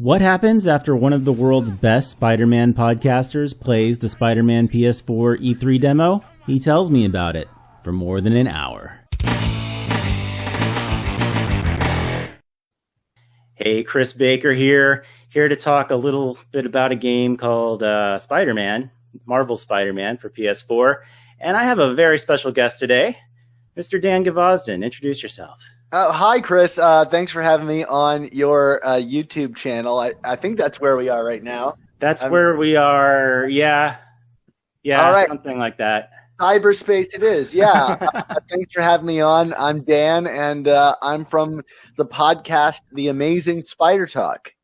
What happens after one of the world's best Spider-Man podcasters plays the Spider-Man PS4 E3 demo? He tells me about it for more than an hour. Hey, Chris Baker here to talk a little bit about a game called Spider-Man, Marvel Spider-Man for PS4. And I have a very special guest today, Mr. Dan Gvozden. Introduce yourself. Hi, Chris. Thanks for having me on your YouTube channel. I think that's where we are right now. That's where we are. Yeah, all right. Something like that. Cyberspace it is. Yeah. Thanks for having me on. I'm Dan, and I'm from the podcast, The Amazing Spider Talk.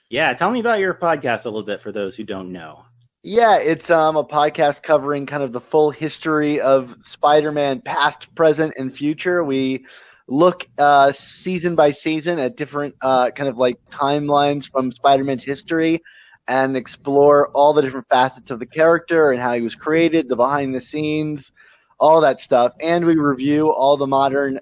Yeah, tell me about your podcast a little bit for those who don't know. Yeah, it's a podcast covering kind of the full history of Spider-Man, past, present, and future. We look season by season at different kind of like timelines from Spider-Man's history and explore all the different facets of the character and how he was created, the behind the scenes, all that stuff. And we review all the modern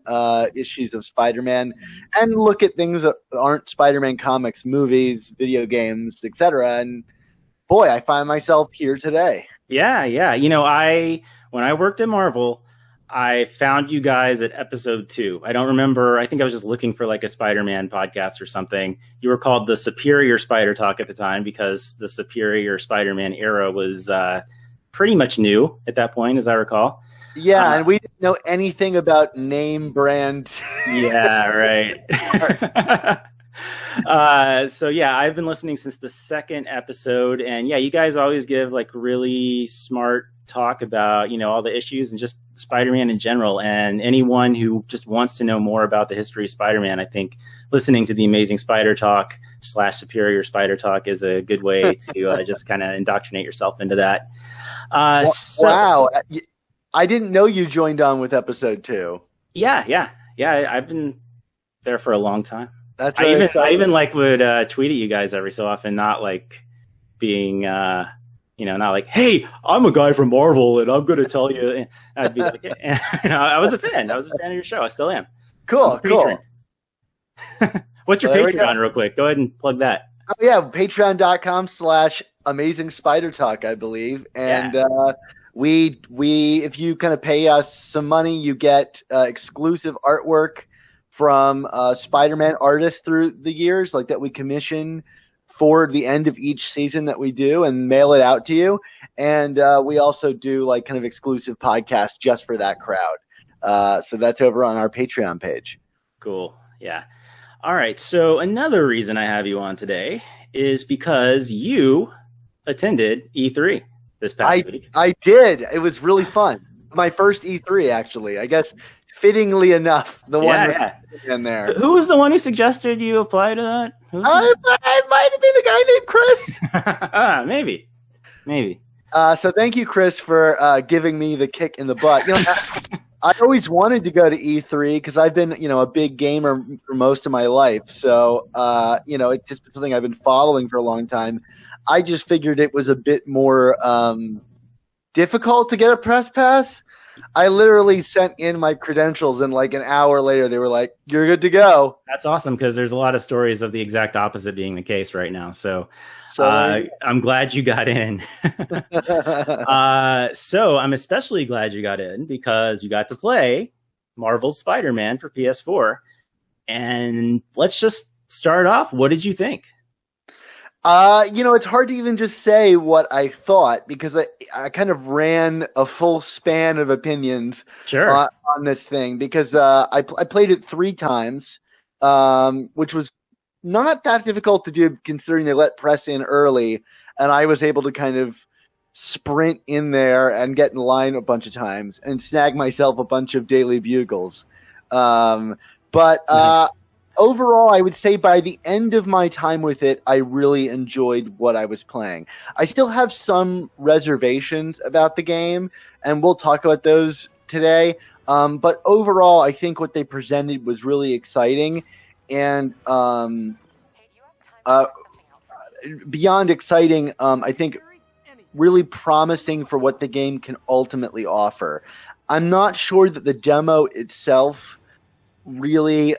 issues of Spider-Man and look at things that aren't Spider-Man comics, movies, video games, etc. And boy, I find myself here today. Yeah. You know, when I worked at Marvel, I found you guys at episode 2. I don't remember. I think I was just looking for like a Spider-Man podcast or something. You were called the Superior Spider Talk at the time because the Superior Spider-Man era was pretty much new at that point, as I recall. Yeah, and we didn't know anything about name brand. Yeah, right. So yeah, I've been listening since the second episode, and yeah, you guys always give like really smart talk about, you know, all the issues and just Spider-Man in general. And anyone who just wants to know more about the history of Spider-Man, I think listening to the Amazing Spider Talk / Superior Spider Talk is a good way to just kind of indoctrinate yourself into that. Wow. I didn't know you joined on with episode 2. Yeah. I've been there for a long time. That's right. I even like would tweet at you guys every so often, not like being, not like, hey, I'm a guy from Marvel and I'm going to tell you. And I'd be like, I was a fan. I was a fan of your show. I still am. Cool. What's your Patreon, real quick? Go ahead and plug that. Oh yeah, patreon.com/Amazing Spider Talk, I believe. And we if you kind of pay us some money, you get exclusive artwork from Spider-Man artists through the years, like that we commission for the end of each season that we do and mail it out to you. And we also do like kind of exclusive podcasts just for that crowd. So that's over on our Patreon page. Cool. Yeah. All right. So another reason I have you on today is because you attended E3 this past week. I did. It was really fun. My first E3, actually. I guess fittingly enough, the one was in there. Who was the one who suggested you apply to that? It might have been a guy named Chris. Maybe. So thank you, Chris, for giving me the kick in the butt. You know, I always wanted to go to E3 because I've been, a big gamer for most of my life. So, it's just been something I've been following for a long time. I just figured it was a bit more difficult to get a press pass. I literally sent in my credentials, and like an hour later, they were like, "You're good to go." That's awesome because there's a lot of stories of the exact opposite being the case right now. So I'm glad you got in. So I'm especially glad you got in because you got to play Marvel's Spider-Man for PS4. And let's just start off. What did you think? It's hard to even just say what I thought because I kind of ran a full span of opinions on this thing because I played it 3 times, which was not that difficult to do considering they let press in early, and I was able to kind of sprint in there and get in line a bunch of times and snag myself a bunch of daily bugles. Nice. Overall, I would say by the end of my time with it, I really enjoyed what I was playing. I still have some reservations about the game, and we'll talk about those today. But overall, I think what they presented was really exciting. And beyond exciting, I think really promising for what the game can ultimately offer. I'm not sure that the demo itself really...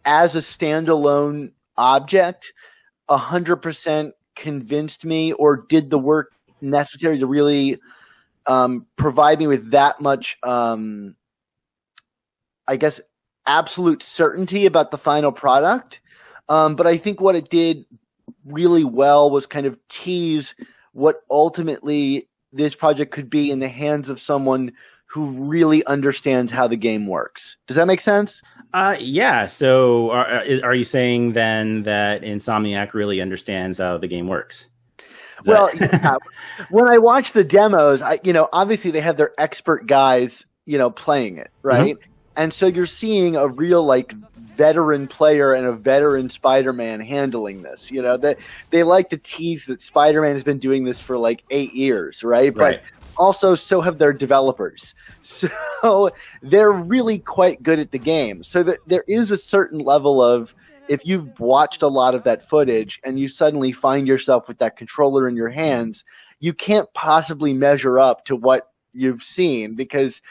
as a standalone object, 100% convinced me or did the work necessary to really provide me with that much, I guess, absolute certainty about the final product. But I think what it did really well was kind of tease what ultimately this project could be in the hands of someone who really understands how the game works. Does that make sense? Yeah. So are you saying then that Insomniac really understands how the game works? Yeah. When I watch the demos, obviously they have their expert guys, playing it, right? Mm-hmm. And so you're seeing a real veteran player and a veteran Spider-Man handling this. They like to tease that Spider-Man has been doing this for 8 years, right? But also so have their developers. So they're really quite good at the game. So that there is a certain level of, if you've watched a lot of that footage and you suddenly find yourself with that controller in your hands, you can't possibly measure up to what you've seen, because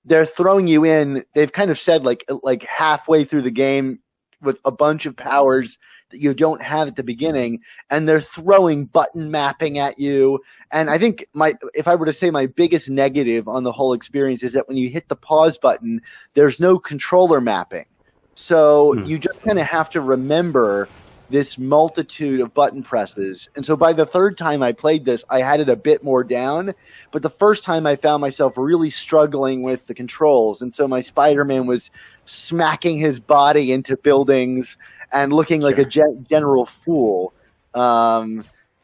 they're throwing you in. They've kind of said like halfway through the game with a bunch of powers that you don't have at the beginning, and they're throwing button mapping at you. And I think if I were to say my biggest negative on the whole experience is that when you hit the pause button, there's no controller mapping. So you just kind of have to remember this multitude of button presses. And so by the third time I played this, I had it a bit more down. But the first time I found myself really struggling with the controls. And so my Spider-Man was smacking his body into buildings and looking like a general fool. But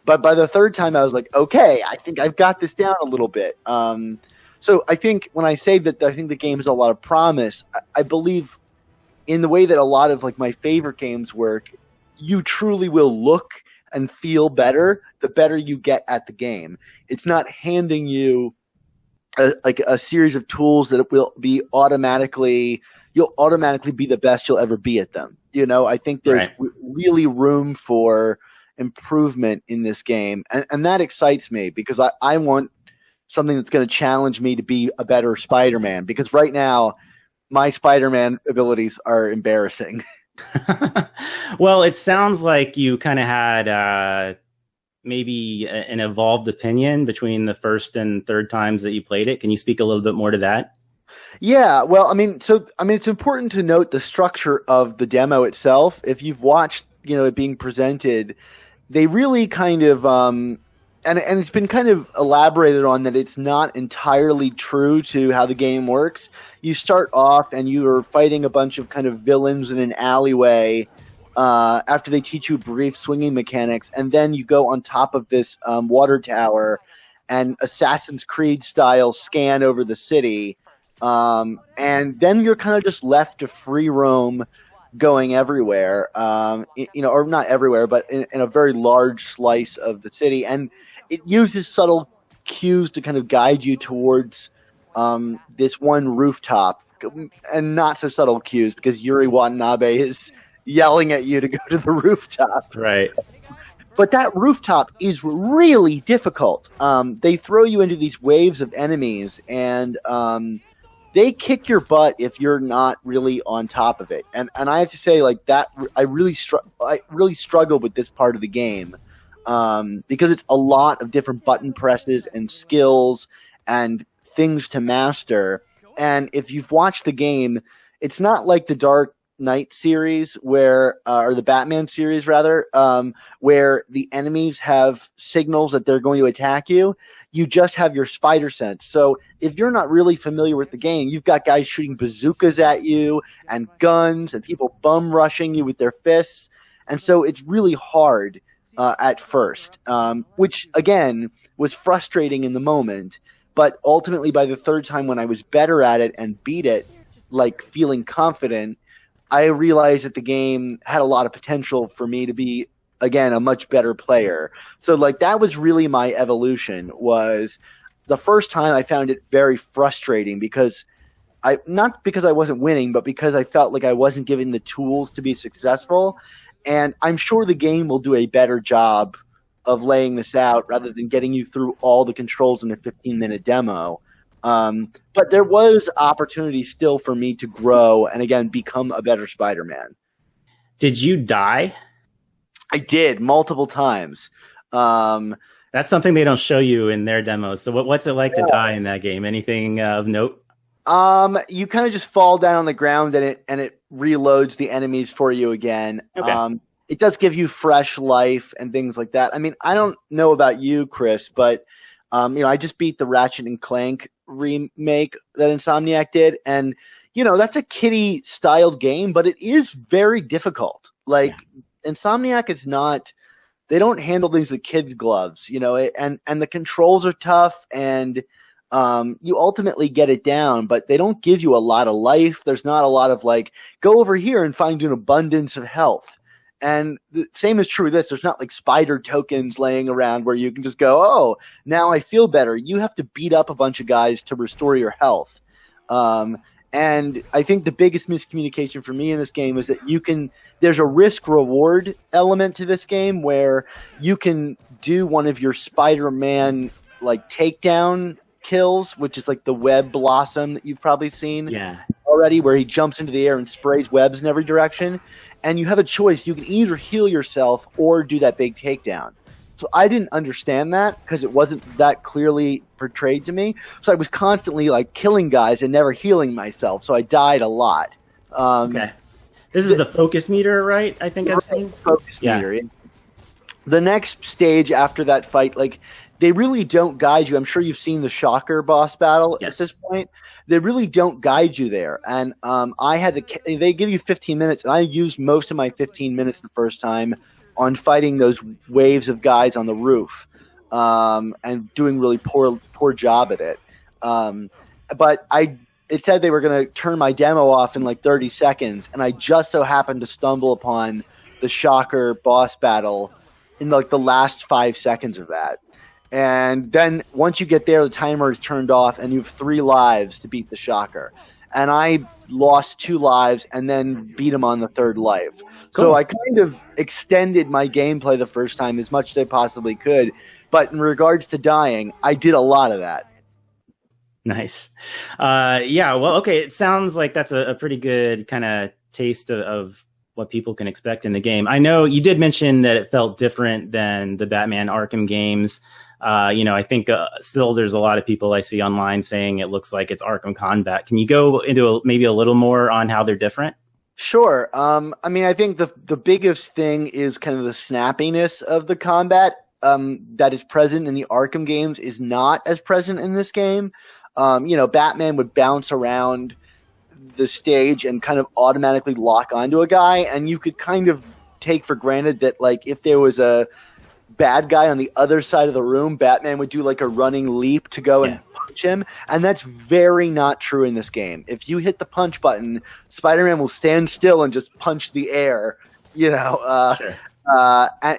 by the third time I was like, okay, I think I've got this down a little bit. So I think when I say that I think the game has a lot of promise, I believe in the way that a lot of my favorite games work, you truly will look and feel better the better you get at the game. It's not handing you a series of tools that will be you'll automatically be the best you'll ever be at them. I think there's really room for improvement in this game. And that excites me, because I want something that's going to challenge me to be a better Spider-Man, because right now my Spider-Man abilities are embarrassing. Well, it sounds like you kind of had maybe an evolved opinion between the first and third times that you played it. Can you speak a little bit more to that? Yeah, well, it's important to note the structure of the demo itself. If you've watched, it being presented, they really kind of and it's been kind of elaborated on that it's not entirely true to how the game works. You start off and you are fighting a bunch of kind of villains in an alleyway after they teach you brief swinging mechanics, and then you go on top of this water tower and Assassin's Creed style scan over the city, and then you're kind of just left to free roam, going everywhere, or not everywhere, but in a very large slice of the city. And it uses subtle cues to kind of guide you towards this one rooftop, and not so subtle cues, because Yuri Watanabe is yelling at you to go to the rooftop. Right. But that rooftop is really difficult. They throw you into these waves of enemies, and they kick your butt if you're not really on top of it. And I have to say, that I really struggled with this part of the game, because it's a lot of different button presses and skills and things to master. And if you've watched the game, it's not like the Dark Knight series or the Batman series rather, where the enemies have signals that they're going to attack you. You just have your spider sense. So if you're not really familiar with the game, you've got guys shooting bazookas at you and guns and people bum rushing you with their fists. And so it's really hard at first, which again was frustrating in the moment. But ultimately by the third time, when I was better at it and beat it, feeling confident, I realized that the game had a lot of potential for me to be, again, a much better player. So that was really my evolution. Was the first time I found it very frustrating, because not because I wasn't winning, but because I felt like I wasn't given the tools to be successful. And I'm sure the game will do a better job of laying this out rather than getting you through all the controls in a 15-minute demo. But there was opportunity still for me to grow and, again, become a better Spider-Man. Did you die? I did multiple times. That's something they don't show you in their demos. So what's it like to die in that game? Anything of note? You kind of just fall down on the ground and it reloads the enemies for you again. Okay. It does give you fresh life and things like that. I mean, I don't know about you, Chris, but I just beat the Ratchet and Clank remake that Insomniac did, and that's a kiddie styled game, but it is very difficult. Like Insomniac is not. They don't handle things with kids' gloves, and the controls are tough, and you ultimately get it down, but they don't give you a lot of life. There's not a lot of like, go over here and find an abundance of health. And the same is true with this. There's not like spider tokens laying around where you can just go, oh, now I feel better. You have to beat up a bunch of guys to restore your health. And I think the biggest miscommunication for me in this game is that there's a risk-reward element to this game where you can do one of your Spider-Man like takedown kills, which is like the web blossom that you've probably seen already, where he jumps into the air and sprays webs in every direction. And you have a choice. You can either heal yourself or do that big takedown. So I didn't understand that because it wasn't that clearly portrayed to me. So I was constantly like killing guys and never healing myself. So I died a lot. Okay. This is the focus meter, right? I think I've seen. Focus meter. The next stage after that fight, like, they really don't guide you. I'm sure you've seen the Shocker boss battle at this point. They really don't guide you there. And they give you 15 minutes, and I used most of my 15 minutes the first time on fighting those waves of guys on the roof, and doing really poor job at it. But it said they were going to turn my demo off in like 30 seconds, and I just so happened to stumble upon the Shocker boss battle in like the last 5 seconds of that. And then once you get there, the timer is turned off, and you have 3 lives to beat the Shocker. And I lost 2 lives and then beat him on the 3rd life. Cool. So I kind of extended my gameplay the first time as much as I possibly could. But in regards to dying, I did a lot of that. Nice. Well, okay. It sounds like that's a pretty good kind of taste of what people can expect in the game. I know you did mention that it felt different than the Batman Arkham games. I think still there's a lot of people I see online saying it looks like it's Arkham Combat. Can you go into maybe a little more on how they're different? Sure. I think the biggest thing is kind of the snappiness of the combat that is present in the Arkham games is not as present in this game. Batman would bounce around the stage and kind of automatically lock onto a guy, and you could kind of take for granted that, like, if there was a bad guy on the other side of the room, Batman would do like a running leap to go and punch him, and that's very not true in this game. If you hit the punch button, Spider-Man will stand still and just punch the air. Sure.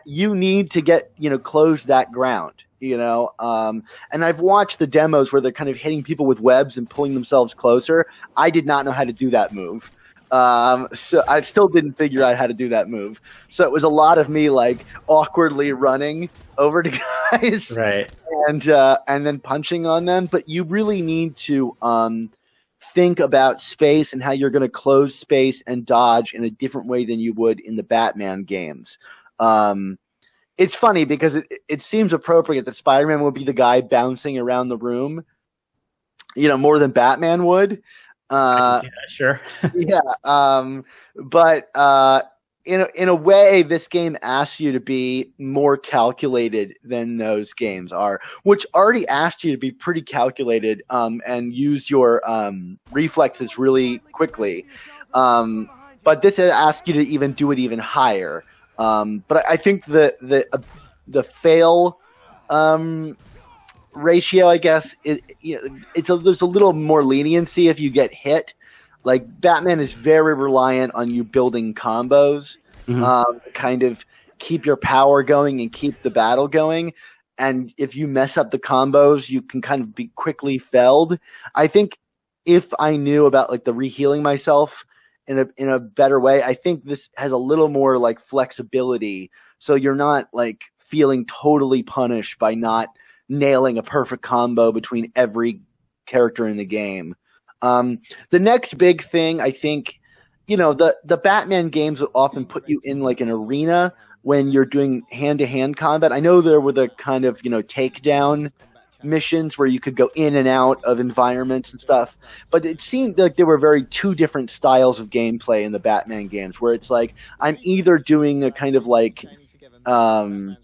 You need to close that ground. And I've watched the demos where they're kind of hitting people with webs and pulling themselves closer. I did not know how to do that move. So I still didn't figure out how to do that move. So it was a lot of me like awkwardly running over to guys, right, and then punching on them. But you really need to think about space and how you're going to close space and dodge in a different way than you would in the Batman games. It's funny because it seems appropriate that Spider-Man would be the guy bouncing around the room, more than Batman would. I can see that, sure. But in a way, this game asks you to be more calculated than those games are, which already asked you to be pretty calculated and use your reflexes really quickly. But this asks you to even do it even higher. But I think the fail ratio, I guess, there's a little more leniency if you get hit. Like, Batman is very reliant on you building combos, kind of keep your power going and keep the battle going. And if you mess up the combos, you can kind of be quickly felled. I think if I knew about like the rehealing myself in a better way, I think this has a little more like flexibility. So you're not like feeling totally punished by not nailing a perfect combo between every character in the game. The next big thing, I think, the Batman games will often put you in like an arena when you're doing hand-to-hand combat. I know there were the kind of, takedown missions where you could go in and out of environments and stuff, but it seemed like there were two different styles of gameplay in the Batman games, where it's like I'm either doing a kind of like a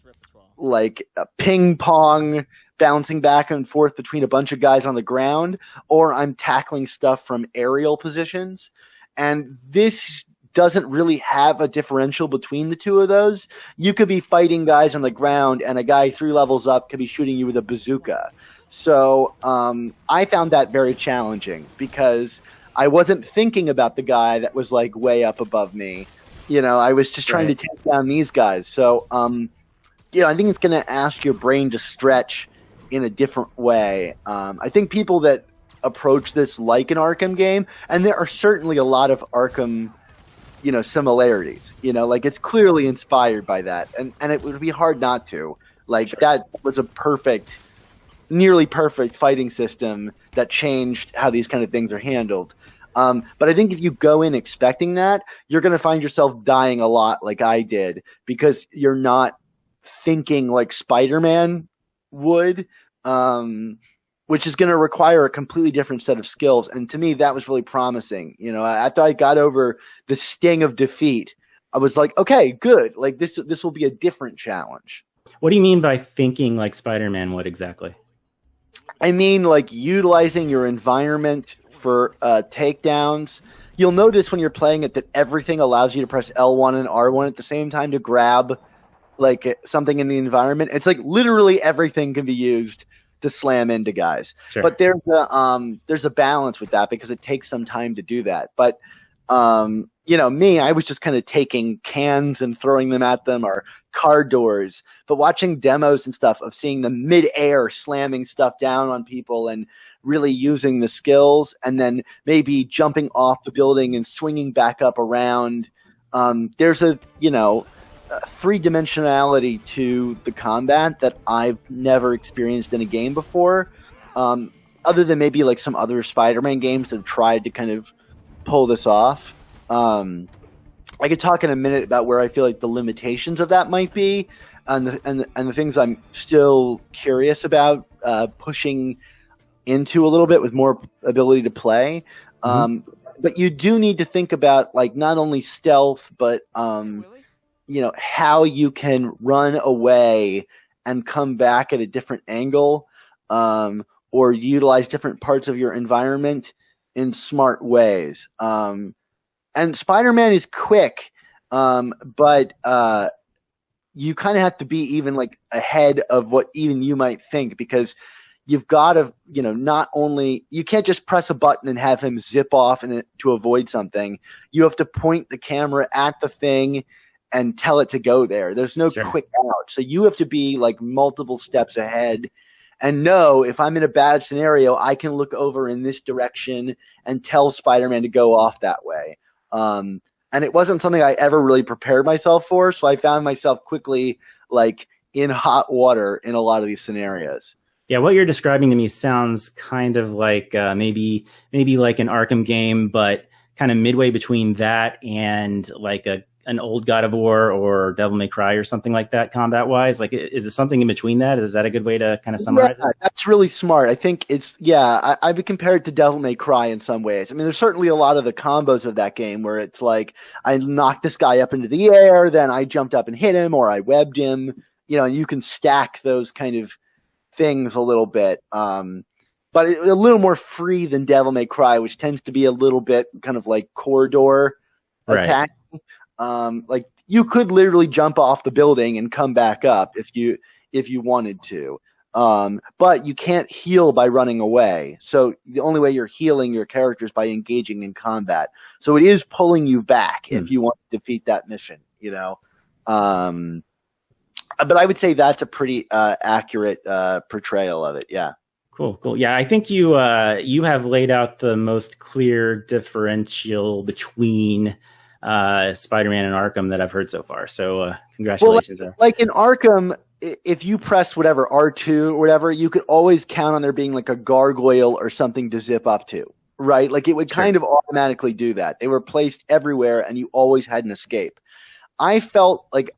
ping pong, bouncing back and forth between a bunch of guys on the ground, or I'm tackling stuff from aerial positions. And this doesn't really have a differential between the two of those. You could be fighting guys on the ground, and a guy 3 levels up could be shooting you with a bazooka. So I found that very challenging because I wasn't thinking about the guy that was like way up above me. I was just trying to take down these guys. So I think it's going to ask your brain to stretch in a different way. I think people that approach this like an Arkham game, and there are certainly a lot of Arkham similarities, like it's clearly inspired by that, and it would be hard not to. That was a nearly perfect fighting system that changed how these kind of things are handled. But I think if you go in expecting that, you're going to find yourself dying a lot like I did, because you're not thinking like Spider-Man would, which is going to require a completely different set of skills. And to me, that was really promising. After I got over the sting of defeat, I was like, okay, good. Like this will be a different challenge. What do you mean by thinking like Spider-Man would exactly? I mean, like utilizing your environment for takedowns. You'll notice when you're playing it that everything allows you to press L1 and R1 at the same time to grab like something in the environment. It's like literally everything can be used to slam into guys. Sure. But there's a balance with that because it takes some time to do that. But me, I was just kind of taking cans and throwing them at them, or car doors. But watching demos and stuff of seeing them mid-air slamming stuff down on people and really using the skills, and then maybe jumping off the building and swinging back up around. There's a three-dimensionality to the combat that I've never experienced in a game before, other than maybe like some other Spider-Man games that have tried to kind of pull this off. I could talk in a minute about where I feel like the limitations of that might be, and the things I'm still curious about pushing into a little bit with more ability to play. But you do need to think about like not only stealth, but how you can run away and come back at a different angle, or utilize different parts of your environment in smart ways. And Spider-Man is quick, but you kind of have to be even like ahead of what even you might think, because you've got to, not only, you can't just press a button and have him zip off to avoid something. You have to point the camera at the thing and tell it to go there. There's no quick out. So you have to be like multiple steps ahead and know if I'm in a bad scenario, I can look over in this direction and tell Spider-Man to go off that way. And it wasn't something I ever really prepared myself for. So I found myself quickly like in hot water in a lot of these scenarios. Yeah, what you're describing to me sounds kind of like maybe like an Arkham game, but kind of midway between that and like an old God of War or Devil May Cry or something like that, combat-wise. Like, is it something in between that? Is that a good way to kind of summarize it? That's really smart. I think it's, I would compare it to Devil May Cry in some ways. I mean, there's certainly a lot of the combos of that game where it's like, I knocked this guy up into the air, then I jumped up and hit him, or I webbed him, and you can stack those kind of things a little bit. But a little more free than Devil May Cry, which tends to be a little bit kind of like corridor attack. Like you could literally jump off the building and come back up if you wanted to. But you can't heal by running away. So the only way you're healing your character is by engaging in combat. So it is pulling you back if you want to defeat that mission, but I would say that's a pretty accurate portrayal of it. Yeah. Cool. Yeah, I think you have laid out the most clear differential between Spider-Man and Arkham that I've heard so far. So congratulations. Well, like in Arkham, if you press whatever R2 or whatever, you could always count on there being like a gargoyle or something to zip up to, right? Like it would kind of automatically do that. They were placed everywhere and you always had an escape. I felt like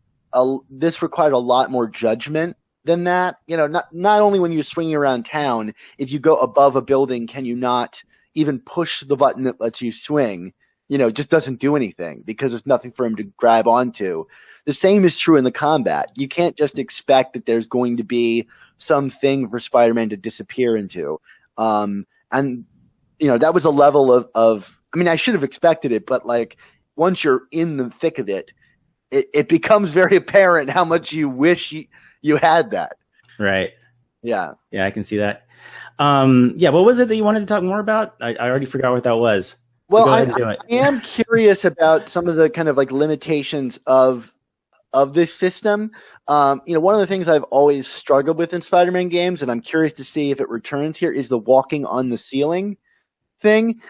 this required a lot more judgment than that. Not only when you're swinging around town, if you go above a building, can you not even push the button that lets you swing? It just doesn't do anything because there's nothing for him to grab onto. The same is true in the combat. You can't just expect that there's going to be something for Spider-Man to disappear into. And that was a level of I should have expected it, but like once you're in the thick of it, it becomes very apparent how much you wish you had that. Right. Yeah. Yeah, I can see that. What was it that you wanted to talk more about? I already forgot what that was. Well, I am curious about some of the kind of like limitations of this system. One of the things I've always struggled with in Spider-Man games, and I'm curious to see if it returns here, is the walking on the ceiling thing.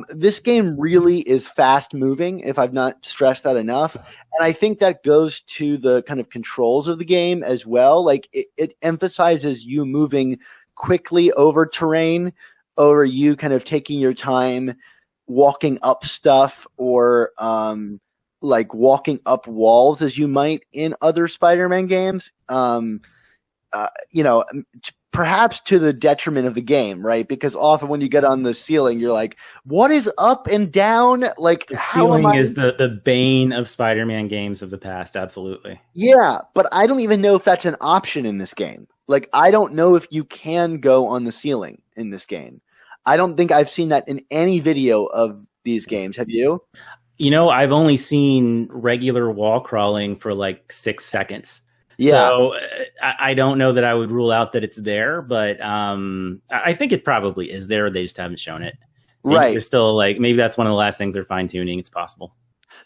This game really is fast moving, if I've not stressed that enough. And I think that goes to the kind of controls of the game as well. Like it emphasizes you moving quickly over terrain, over you kind of taking your time walking up stuff, or like walking up walls as you might in other Spider-Man games. Perhaps to the detriment of the game, right? Because often when you get on the ceiling, you're like, what is up and down? Like, the ceiling is the bane of Spider-Man games of the past. Absolutely. Yeah, but I don't even know if that's an option in this game. Like, I don't know if you can go on the ceiling in this game. I don't think I've seen that in any video of these games. Have you? I've only seen regular wall crawling for like 6 seconds. Yeah. So I don't know that I would rule out that it's there, but I think it probably is there. They just haven't shown it. Right. They're still maybe that's one of the last things they're fine tuning. It's possible.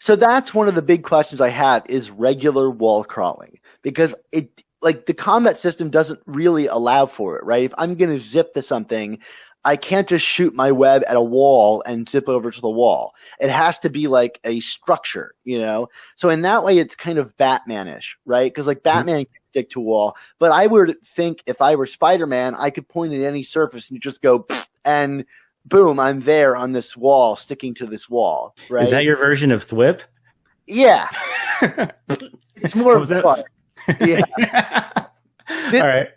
So that's one of the big questions I have is regular wall crawling, because the combat system doesn't really allow for it, right? If I'm going to zip to something, I can't just shoot my web at a wall and zip over to the wall. It has to be like a structure, So in that way, it's kind of Batman-ish, right? Because like Batman can stick to a wall, but I would think if I were Spider-Man, I could point at any surface and just go and boom, I'm there on this wall, sticking to this wall, right? Is that your version of Thwip? Yeah. It's more of fun. Yeah. All right.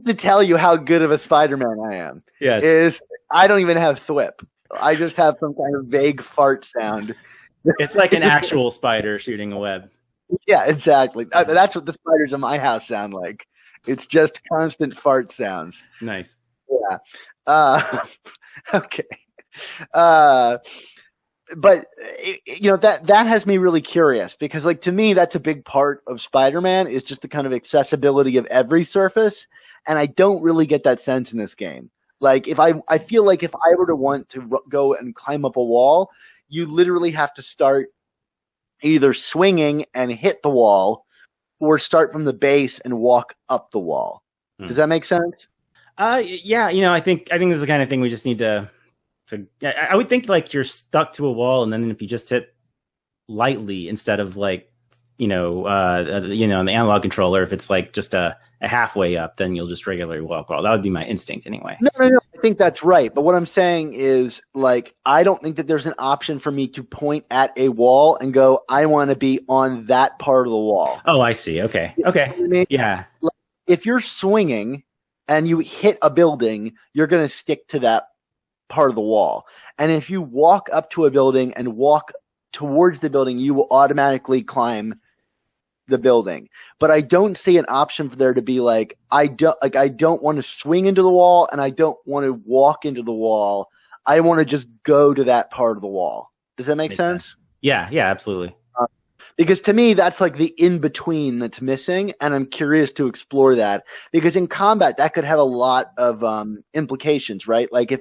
To tell you how good of a Spider-Man I am, is I don't even have thwip. I just have some kind of vague fart sound. It's like an actual spider shooting a web. Yeah, exactly. That's what the spiders in my house sound like. It's just constant fart sounds. Nice. Yeah. Okay. But that has me really curious, because like to me that's a big part of Spider-Man is just the kind of accessibility of every surface, and I don't really get that sense in this game. Like I feel like if I were to want to go and climb up a wall, you literally have to start either swinging and hit the wall, or start from the base and walk up the wall. Does that make sense? Yeah. I think this is the kind of thing we just need to. I would think like you're stuck to a wall, and then if you just hit lightly instead of like the analog controller, if it's like just a halfway up, then you'll just regularly walk crawl. That would be my instinct anyway. No, I think that's right. But what I'm saying is, like, I don't think that there's an option for me to point at a wall and go, I want to be on that part of the wall. Oh, I see. Okay. Okay. You know what I mean? Yeah. Like, if you're swinging and you hit a building, you're going to stick to that part of the wall. And if you walk up to a building and walk towards the building, you will automatically climb the building. But I don't see an option for there to be like I don't want to swing into the wall, and I don't want to walk into the wall. I want to just go to that part of the wall. Does that make sense? Yeah, absolutely. Because to me, that's like the in-between that's missing, and I'm curious to explore that. Because in combat, that could have a lot of implications, right? Like if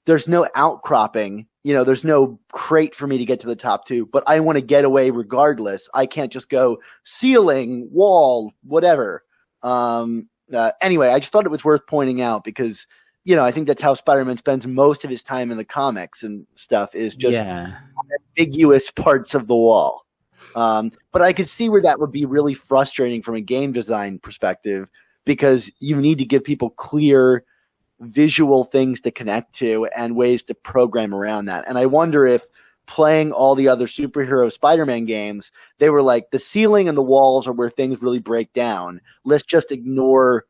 there's no outcropping, there's no crate for me to get to the top two, but I want to get away regardless. I can't just go ceiling, wall, whatever. Anyway, I just thought it was worth pointing out because, I think that's how Spider-Man spends most of his time in the comics and stuff, is just ambiguous parts of the wall. But I could see where that would be really frustrating from a game design perspective, because you need to give people clear visual things to connect to and ways to program around that. And I wonder if playing all the other superhero Spider-Man games, they were like, the ceiling and the walls are where things really break down. Let's just ignore,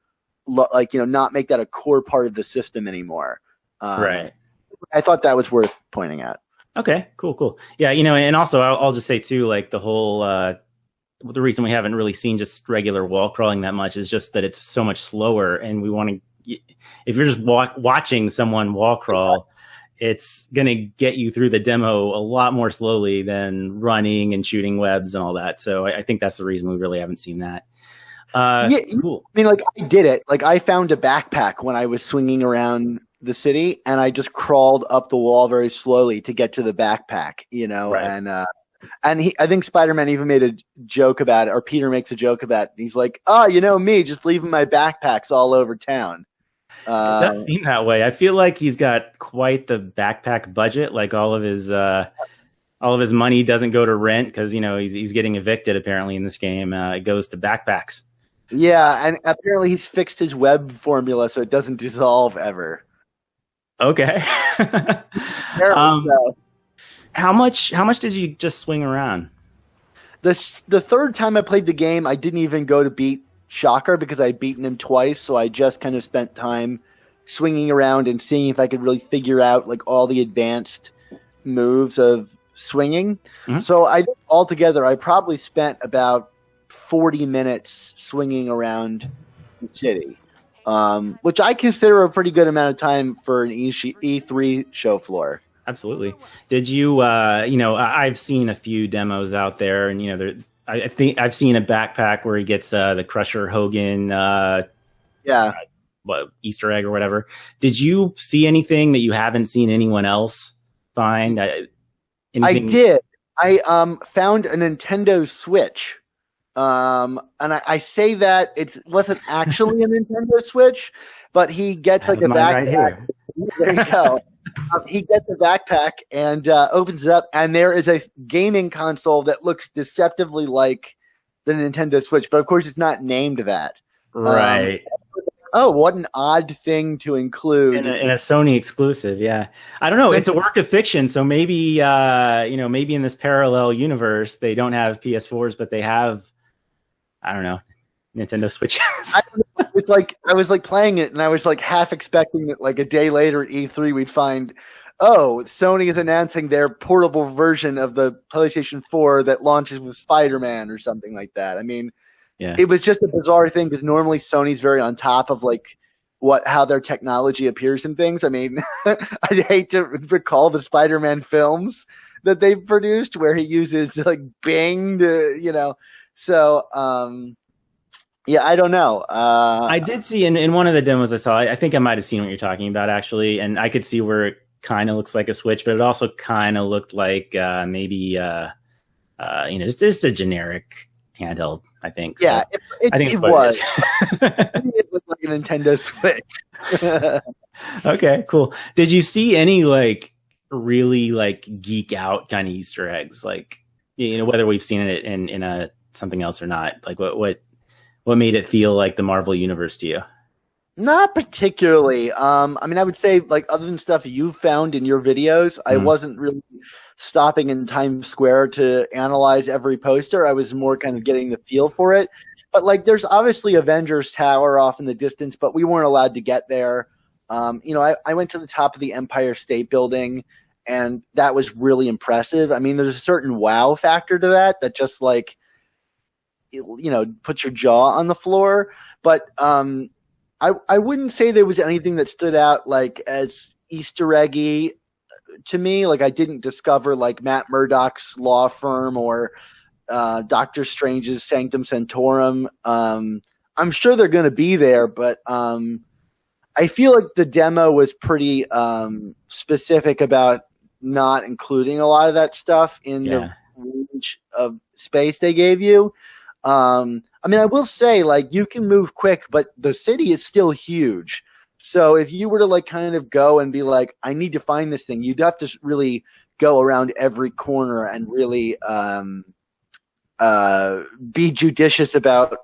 like, not make that a core part of the system anymore. Right. I thought that was worth pointing out. Okay, cool. Yeah, and also I'll just say too, like the whole, the reason we haven't really seen just regular wall crawling that much is just that it's so much slower, and we want to, if you're just watching someone wall crawl, it's going to get you through the demo a lot more slowly than running and shooting webs and all that. So I think that's the reason we really haven't seen that. Yeah, cool. I mean, like, I did it. Like, I found a backpack when I was swinging around the city, and I just crawled up the wall very slowly to get to the backpack, Right. and I think Spider-Man even made a joke about it, or Peter makes a joke about it. He's like, "Oh, me, just leaving my backpacks all over town." It does seem that way. I feel like he's got quite the backpack budget. Like all of his money doesn't go to rent because he's getting evicted apparently in this game. It goes to backpacks. Yeah, and apparently he's fixed his web formula so it doesn't dissolve ever. Okay. So. How much did you just swing around? The third time I played the game, I didn't even go to beat Shocker because I'd beaten him twice, so I just kind of spent time swinging around and seeing if I could really figure out like all the advanced moves of swinging. Mm-hmm. So I think altogether I probably spent about 40 minutes swinging around the city, which I consider a pretty good amount of time for an E3 show floor. Absolutely. Did you, I've seen a few demos out there, and, I think I've seen a backpack where he gets the Crusher Hogan Easter egg or whatever. Did you see anything that you haven't seen anyone else find? I did. I found a Nintendo Switch. And I say that it wasn't actually a Nintendo Switch, but he gets like a backpack. Right here. There you go. He gets a backpack and opens it up, and there is a gaming console that looks deceptively like the Nintendo Switch, but of course it's not named that. Right. What an odd thing to include in a Sony exclusive. Yeah, I don't know. It's a work of fiction, so maybe maybe in this parallel universe they don't have PS4s, but they have, I don't know, Nintendo Switches. It's like I was like playing it, and I was like half expecting that like a day later at E3 we'd find, Sony is announcing their portable version of the PlayStation 4 that launches with Spider-Man or something like that. I mean, yeah. It was just a bizarre thing because normally Sony's very on top of like how their technology appears in things. I mean, I'd hate to recall the Spider-Man films that they've produced where he uses like Bing to, so. Yeah, I don't know. I did see in one of the demos I saw, I think I might have seen what you're talking about, actually, and I could see where it kind of looks like a Switch, but it also kind of looked like maybe, just a generic handheld, I think. Yeah, so I think it was. It looked like a Nintendo Switch. Okay, cool. Did you see any, like, really, like, geek out kind of Easter eggs? Like, whether we've seen it in a something else or not? Like, what made it feel like the Marvel Universe to you? Not particularly. I mean, I would say, like, other than stuff you found in your videos, I wasn't really stopping in Times Square to analyze every poster. I was more kind of getting the feel for it. But, like, there's obviously Avengers Tower off in the distance, but we weren't allowed to get there. I went to the top of the Empire State Building, and that was really impressive. I mean, there's a certain wow factor to that just, like, puts your jaw on the floor. But I wouldn't say there was anything that stood out like as Easter eggy to me. Like I didn't discover like Matt Murdock's law firm or Doctor Strange's Sanctum Sanctorum. I'm sure they're going to be there, but I feel like the demo was pretty specific about not including a lot of that stuff in the range of space they gave you. I mean, I will say, like, you can move quick, but the city is still huge. So if you were to, like, kind of go and be like, I need to find this thing, you'd have to really go around every corner and really be judicious about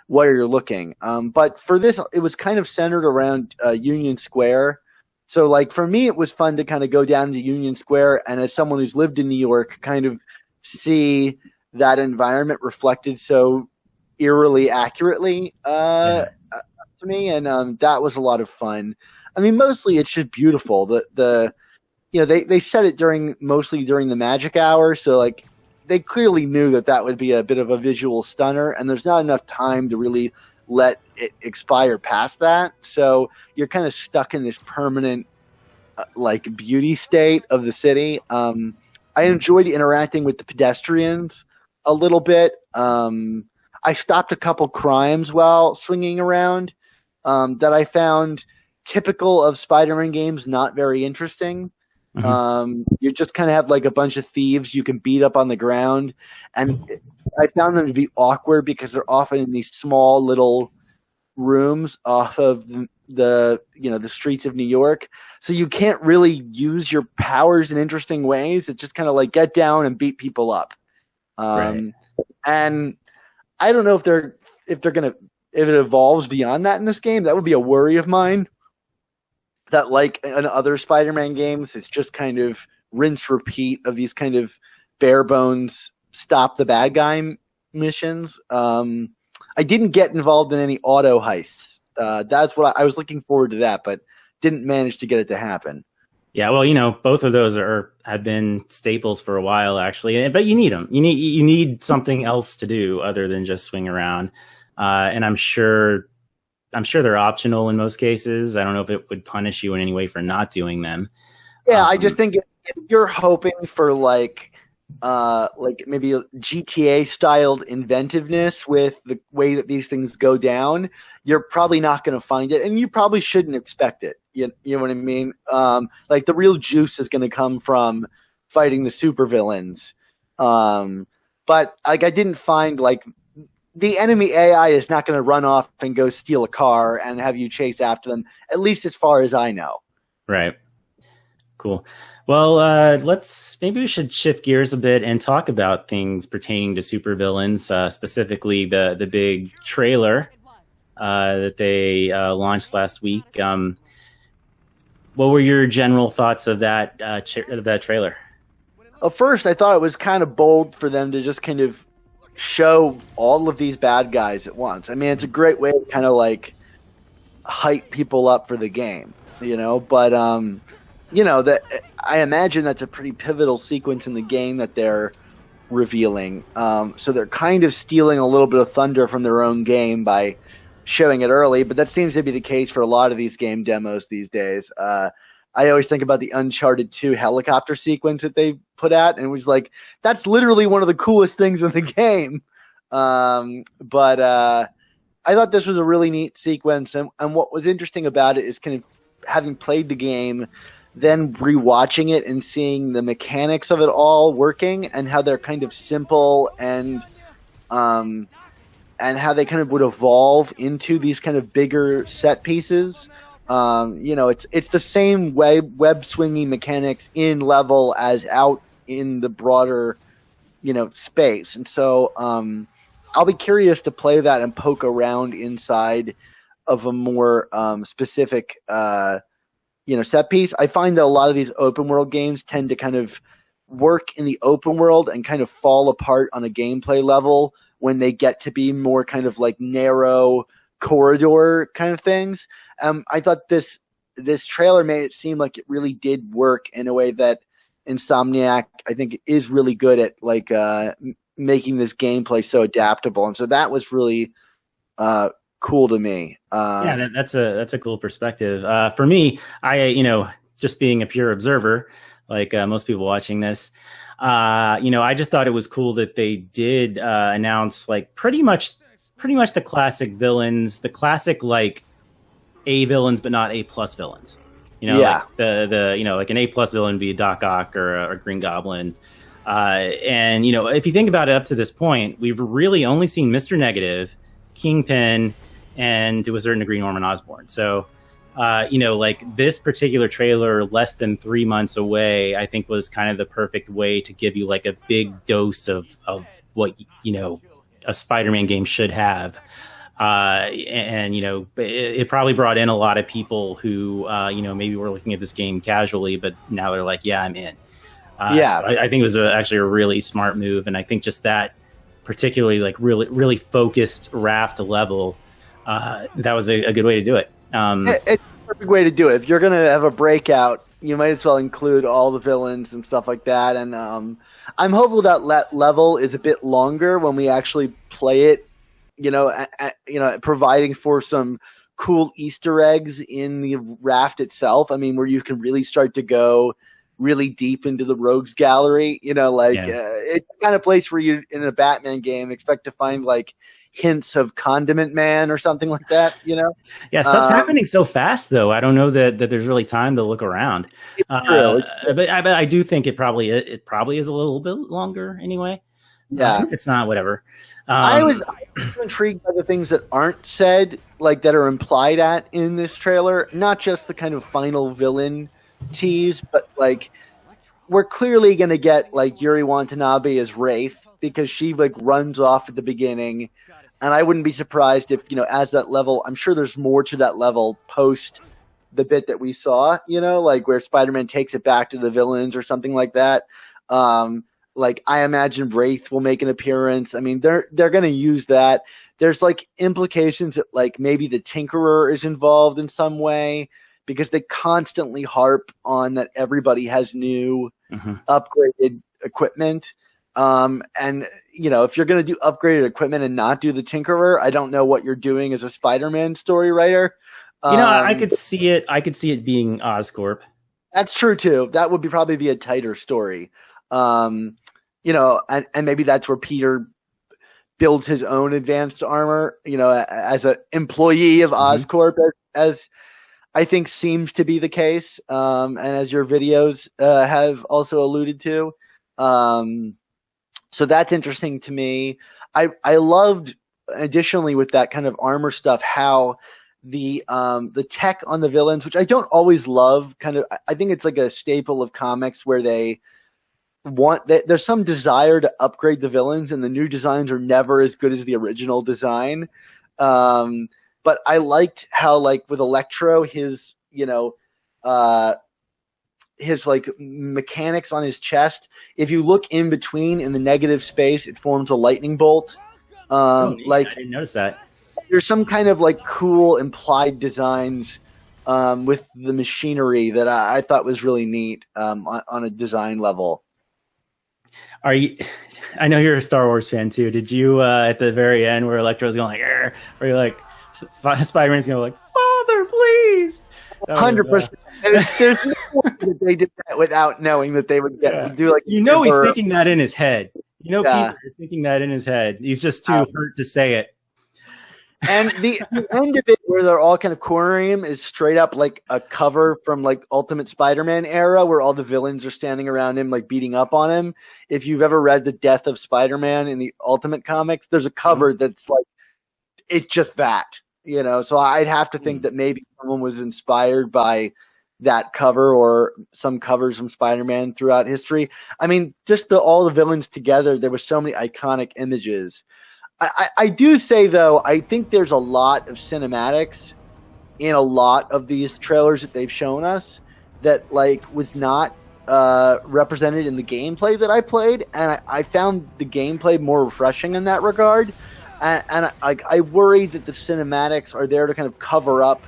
where you're looking. But for this, it was kind of centered around Union Square. So like for me, it was fun to kind of go down to Union Square, and as someone who's lived in New York, kind of see that environment reflected so eerily accurately to me, and that was a lot of fun. I mean, mostly it's just beautiful. They set it mostly during the magic hour, so like they clearly knew that would be a bit of a visual stunner, and there's not enough time to really let it expire past that. So you're kind of stuck in this permanent like beauty state of the city. I enjoyed interacting with the pedestrians a little bit. I stopped a couple crimes while swinging around that I found typical of Spider-Man games, not very interesting. You just kind of have like a bunch of thieves you can beat up on the ground, and I found them to be awkward because they're often in these small little rooms off of the streets of New York, so you can't really use your powers in interesting ways. It's just kind of like get down and beat people up. Right. And I don't know if it evolves beyond that in this game. That would be a worry of mine. That like in other Spider-Man games, it's just kind of rinse repeat of these kind of bare bones stop the bad guy missions. I didn't get involved in any auto heists. That's what I was looking forward to that, but didn't manage to get it to happen. Yeah, well, both of those have been staples for a while, actually. But you need them. You need something else to do other than just swing around. And I'm sure they're optional in most cases. I don't know if it would punish you in any way for not doing them. Yeah, I just think if you're hoping for like maybe a GTA styled inventiveness with the way that these things go down, you're probably not going to find it, and you probably shouldn't expect it. You know what I mean? Like the real juice is going to come from fighting the supervillains. But like I didn't find like the enemy AI is not going to run off and go steal a car and have you chase after them, at least as far as I know. Right. Cool. Well, maybe we should shift gears a bit and talk about things pertaining to supervillains, specifically the big trailer that they launched last week. What were your general thoughts of that trailer? Well, first, I thought it was kind of bold for them to just kind of show all of these bad guys at once. I mean, it's a great way to kind of like hype people up for the game, but that I imagine that's a pretty pivotal sequence in the game that they're revealing. So they're kind of stealing a little bit of thunder from their own game by showing it early, but that seems to be the case for a lot of these game demos these days. I always think about the Uncharted 2 helicopter sequence that they put out, and it was like, that's literally one of the coolest things in the game. But I thought this was a really neat sequence, and what was interesting about it is kind of having played the game, then rewatching it and seeing the mechanics of it all working and how they're kind of simple and how they kind of would evolve into these kind of bigger set pieces. It's the same web swinging mechanics in level as out in the broader, space. And so I'll be curious to play that and poke around inside of a more specific set piece. I find that a lot of these open world games tend to kind of work in the open world and kind of fall apart on a gameplay level when they get to be more kind of like narrow corridor kind of things. I thought this trailer made it seem like it really did work in a way that Insomniac, I think, is really good at like making this gameplay so adaptable. And so that was really cool to me. Yeah, that's a cool perspective. For me, I just being a pure observer, like most people watching this, I just thought it was cool that they did announce like pretty much the classic villains, the classic like A villains, but not A+ villains. Like like an A+ villain would be a Doc Ock or a Green Goblin. And if you think about it, up to this point, we've really only seen Mr. Negative, Kingpin, and to a certain degree Norman Osborn. So, like this particular trailer, less than 3 months away, I think was kind of the perfect way to give you like a big dose of what a Spider-Man game should have. And it probably brought in a lot of people who maybe were looking at this game casually, but now they're like, yeah, I'm in. So I think it was actually a really smart move, and I think just that particularly like really focused raft level, that was a good way to do it. It's a perfect way to do it. If you're gonna have a breakout, you might as well include all the villains and stuff like that. And I'm hopeful that level is a bit longer when we actually play it. Providing for some cool Easter eggs in the raft itself. I mean, where you can really start to go really deep into the rogues gallery. It's the kind of place where you, in a Batman game, expect to find like hints of Condiment Man or something like that. Yeah, stuff's happening so fast, though. I don't know that there's really time to look around. It's true. But I do think it probably is a little bit longer anyway. Yeah, it's not whatever. I was intrigued by the things that aren't said, like that are implied in this trailer. Not just the kind of final villain tease, but like we're clearly going to get like Yuri Watanabe as Wraith, because she like runs off at the beginning, and I wouldn't be surprised if as that level. I'm sure there's more to that level post the bit that we saw. Like where Spider-Man takes it back to the villains or something like that. Like I imagine Wraith will make an appearance. I mean, they're going to use that. There's like implications that like maybe the Tinkerer is involved in some way, because they constantly harp on that everybody has new upgraded equipment. And if you're going to do upgraded equipment and not do the Tinkerer, I don't know what you're doing as a Spider-Man story writer. I could see it. I could see it being Oscorp. That's true too. That would probably be a tighter story. And maybe that's where Peter builds his own advanced armor, as an employee of Oscorp, as I think seems to be the case. And as your videos have also alluded to. So that's interesting to me. I loved, additionally, with that kind of armor stuff, how the tech on the villains, which I don't always love, I think it's like a staple of comics where there's some desire to upgrade the villains, and the new designs are never as good as the original design. But I liked how, like with Electro, his like mechanics on his chest, if you look in between in the negative space, it forms a lightning bolt. I didn't notice that. There's some kind of like cool implied designs with the machinery that I thought was really neat on a design level. I know you're a Star Wars fan too. Did you at the very end where Electro's going like, "Arr," or you're like, Spider-Man's going like, "Father, please"? 100%. There's no way that they did that without knowing that they would do like. He's thinking that in his head. Peter is thinking that in his head. He's just too hurt to say it. And the end of it, where they're all kind of cornering him, is straight up like a cover from like Ultimate Spider-Man era, where all the villains are standing around him, like beating up on him. If you've ever read The Death of Spider-Man in the Ultimate comics, there's a cover that's like, it's just that, So I'd have to think that maybe someone was inspired by that cover or some covers from Spider-Man throughout history. I mean, just all the villains together, there were so many iconic images. I do say, though, I think there's a lot of cinematics in a lot of these trailers that they've shown us that like was not represented in the gameplay that I played, and I found the gameplay more refreshing in that regard. And I worry that the cinematics are there to kind of cover up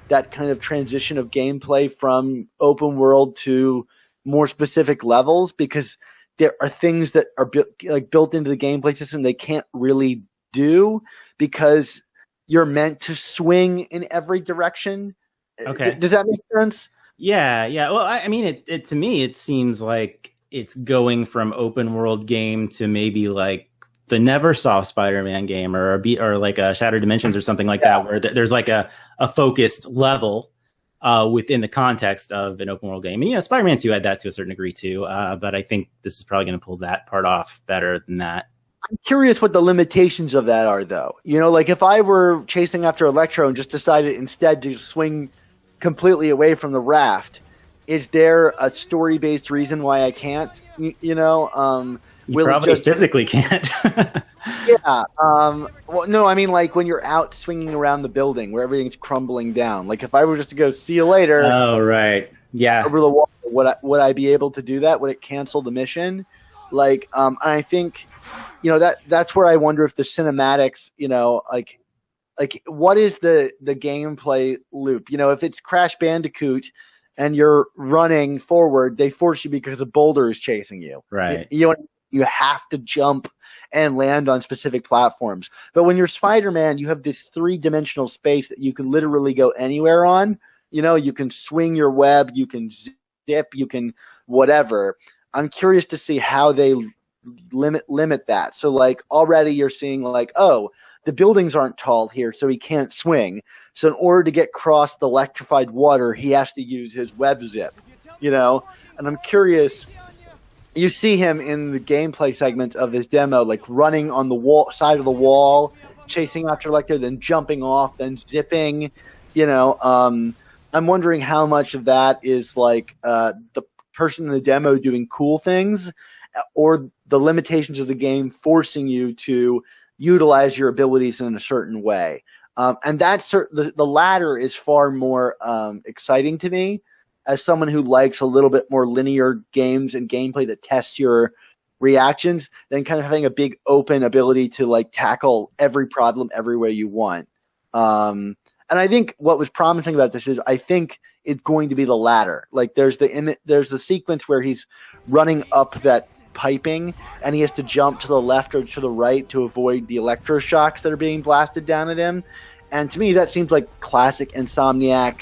that kind of transition of gameplay from open world to more specific levels, because there are things that are built into the gameplay system they can't really do, because you're meant to swing in every direction. Okay. Does that make sense? Yeah. Well, I mean, it to me, it seems like it's going from open world game to maybe like the Neversoft Spider-Man game or like a Shattered Dimensions or something like that, where there's like a focused level within the context of an open world game. And Spider-Man 2 had that to a certain degree too, but I think this is probably going to pull that part off better than that. I'm curious what the limitations of that are, though. Like if I were chasing after Electro and just decided instead to swing completely away from the raft, is there a story-based reason why I can't? You will probably it just physically can't. Yeah. Well, no, I mean like when you're out swinging around the building where everything's crumbling down. Like if I were just to go, see you later, Oh, right. Yeah. over the wall, would I be able to do that? Would it cancel the mission? Like, I think, that's where I wonder if the cinematics, like what is the gameplay loop? If it's Crash Bandicoot and you're running forward, they force you because a boulder is chasing you. Right. You have to jump and land on specific platforms. But when you're Spider-Man, you have this 3-dimensional space that you can literally go anywhere on. You can swing your web, you can zip, you can whatever. I'm curious to see how they limit that. So like already you're seeing like, oh, the buildings aren't tall here, so he can't swing. So in order to get across the electrified water, he has to use his web zip, And I'm curious. You see him in the gameplay segments of this demo, like running on the side of the wall, chasing after Lecter, then jumping off, then zipping. I'm wondering how much of that is like the person in the demo doing cool things, or the limitations of the game forcing you to utilize your abilities in a certain way. And that's the latter is far more exciting to me as someone who likes a little bit more linear games and gameplay that tests your reactions than kind of having a big open ability to like tackle every problem every way you want. And I think what was promising about this is I think it's going to be the latter. Like there's the sequence where he's running up that piping and he has to jump to the left or to the right to avoid the electroshocks that are being blasted down at him. And to me, that seems like classic Insomniac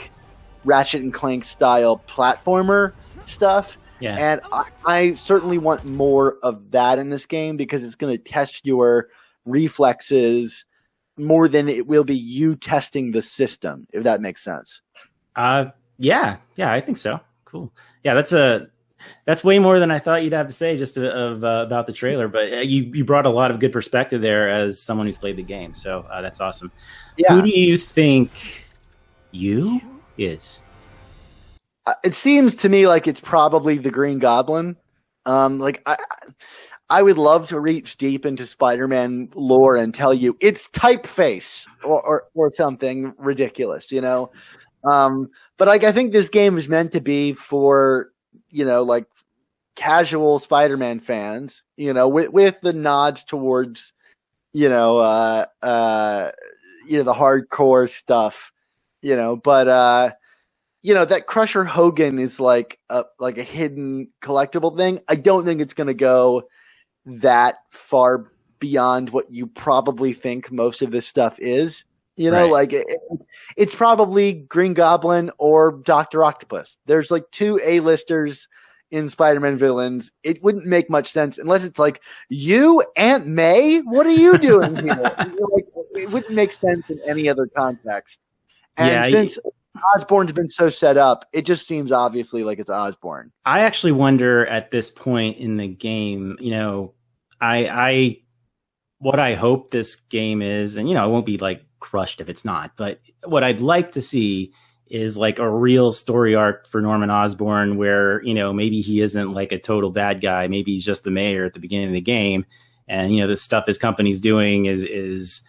Ratchet and Clank style platformer stuff. Yeah. And I certainly want more of that in this game because it's going to test your reflexes more than it will be you testing the system, if that makes sense. Yeah, I think so. Cool. Yeah, that's way more than I thought you'd have to say just about the trailer. But you brought a lot of good perspective there as someone who's played the game. So that's awesome. Yeah. Who do you think you is? It seems to me like it's probably the Green Goblin. I would love to reach deep into Spider-Man lore and tell you it's typeface or something ridiculous, But like I think this game is meant to be for like casual Spider-Man fans, with the nods towards the hardcore stuff, but that Crusher Hogan is like a hidden collectible thing. I don't think it's going to go that far beyond what you probably think most of this stuff is. Right. Like it's probably Green Goblin or Dr. Octopus. There's like 2 A-listers in Spider-Man villains. It wouldn't make much sense unless it's like, you, Aunt May? What are you doing here? It wouldn't make sense in any other context. And since Osborn's been so set up, it just seems obviously like it's Osborn. I actually wonder at this point in the game, what I hope this game is, and I won't be like crushed if it's not, but what I'd like to see is like a real story arc for Norman Osborn where, maybe he isn't like a total bad guy. Maybe he's just the mayor at the beginning of the game. And, the stuff his company's doing is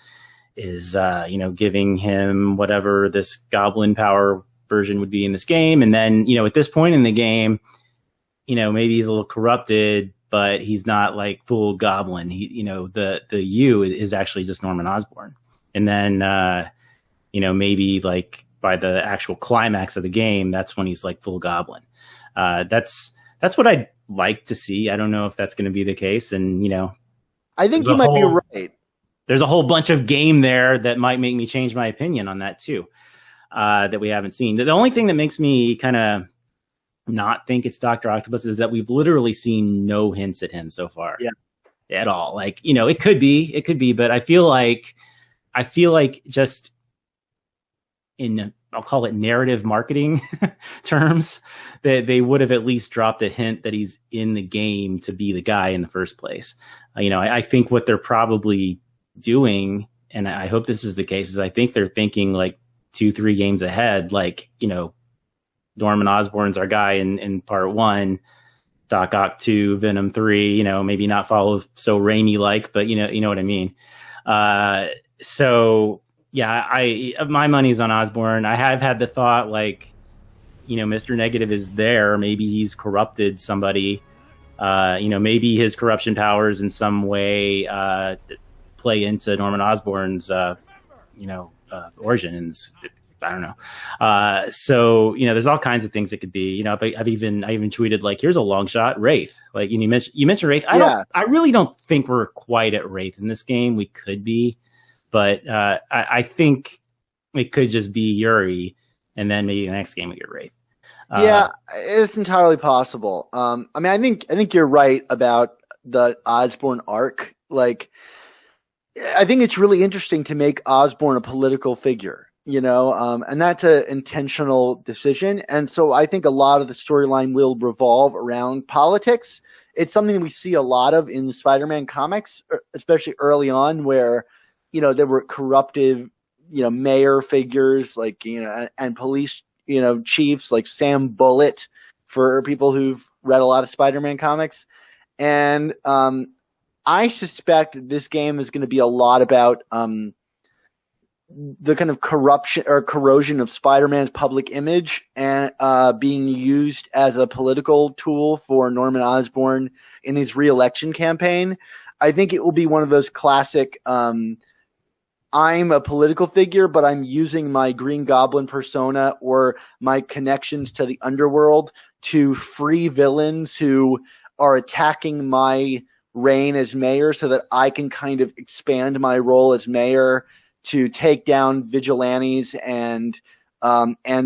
giving him whatever this goblin power version would be in this game. And then, at this point in the game, maybe he's a little corrupted, but he's not like full goblin. He, the U is actually just Norman Osborn. And then, maybe like by the actual climax of the game, that's when he's like full goblin. That's what I'd like to see. I don't know if that's going to be the case. And, I think you might be right. There's a whole bunch of game there that might make me change my opinion on that too, that we haven't seen. The only thing that makes me kind of not think it's Dr. Octopus is that we've literally seen no hints at him so far. Yeah. At all. Like, it could be, but I feel like just in, I'll call it narrative marketing terms, that they would have at least dropped a hint that he's in the game to be the guy in the first place. I think what they're probably doing, and I hope this is the case, is I think they're thinking like 2-3 games ahead, like, Norman Osborn's our guy in part 1. Doc Ock 2, Venom 3, you know, maybe not follow so Raimi like, but you know what I mean. So yeah, my money's on Osborn. I have had the thought, like, you know, Mr. Negative is there. Maybe he's corrupted somebody. You know, maybe his corruption powers in some way play into Norman Osborn's, origins. I don't know. So, you know, there's all kinds of things it could be. You know, I even tweeted, like, here's a long shot, Wraith. Like, you mentioned Wraith. I really don't think we're quite at Wraith in this game. We could be, but I think it could just be Yuri, and then maybe the next game we get Wraith. Yeah, it's entirely possible. I mean, I think you're right about the Osborn arc. Like, I think it's really interesting to make Osborn a political figure, you know, and that's an intentional decision. And so I think a lot of the storyline will revolve around politics. It's something we see a lot of in the Spider-Man comics, especially early on, where, you know, there were corruptive, you know, mayor figures, like, you know, and police, you know, chiefs like Sam Bullitt, for people who've read a lot of Spider-Man comics. And I suspect this game is going to be a lot about the kind of corruption or corrosion of Spider-Man's public image and being used as a political tool for Norman Osborn in his re-election campaign. I think it will be one of those classic I'm a political figure, but I'm using my Green Goblin persona or my connections to the underworld to free villains who are attacking my reign as mayor so that I can kind of expand my role as mayor to take down vigilantes and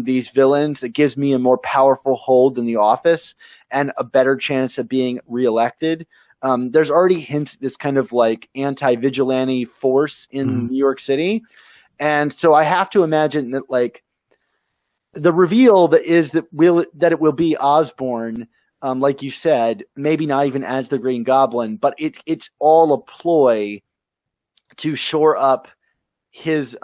these villains. It gives me a more powerful hold in the office and a better chance of being reelected. There's already hints at this kind of like anti-vigilante force in New York City. And so I have to imagine that, like, the reveal that it will be Osborn, like you said, maybe not even as the Green Goblin, but it's all a ploy to shore up his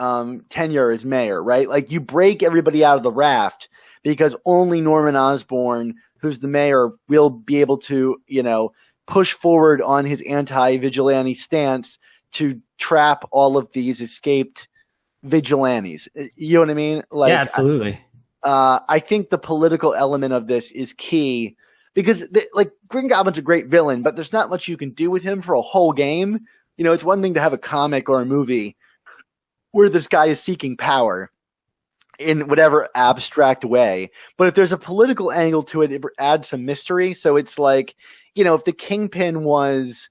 tenure as mayor, right? Like, you break everybody out of the raft because only Norman Osborn, who's the mayor, will be able to, you know, push forward on his anti-vigilante stance to trap all of these escaped vigilantes. You know what I mean? Like, yeah, absolutely. I think the political element of this is key because, like, Green Goblin's a great villain, but there's not much you can do with him for a whole game. You know, it's one thing to have a comic or a movie where this guy is seeking power in whatever abstract way. But if there's a political angle to it, it adds some mystery. So it's like, you know, if the Kingpin was,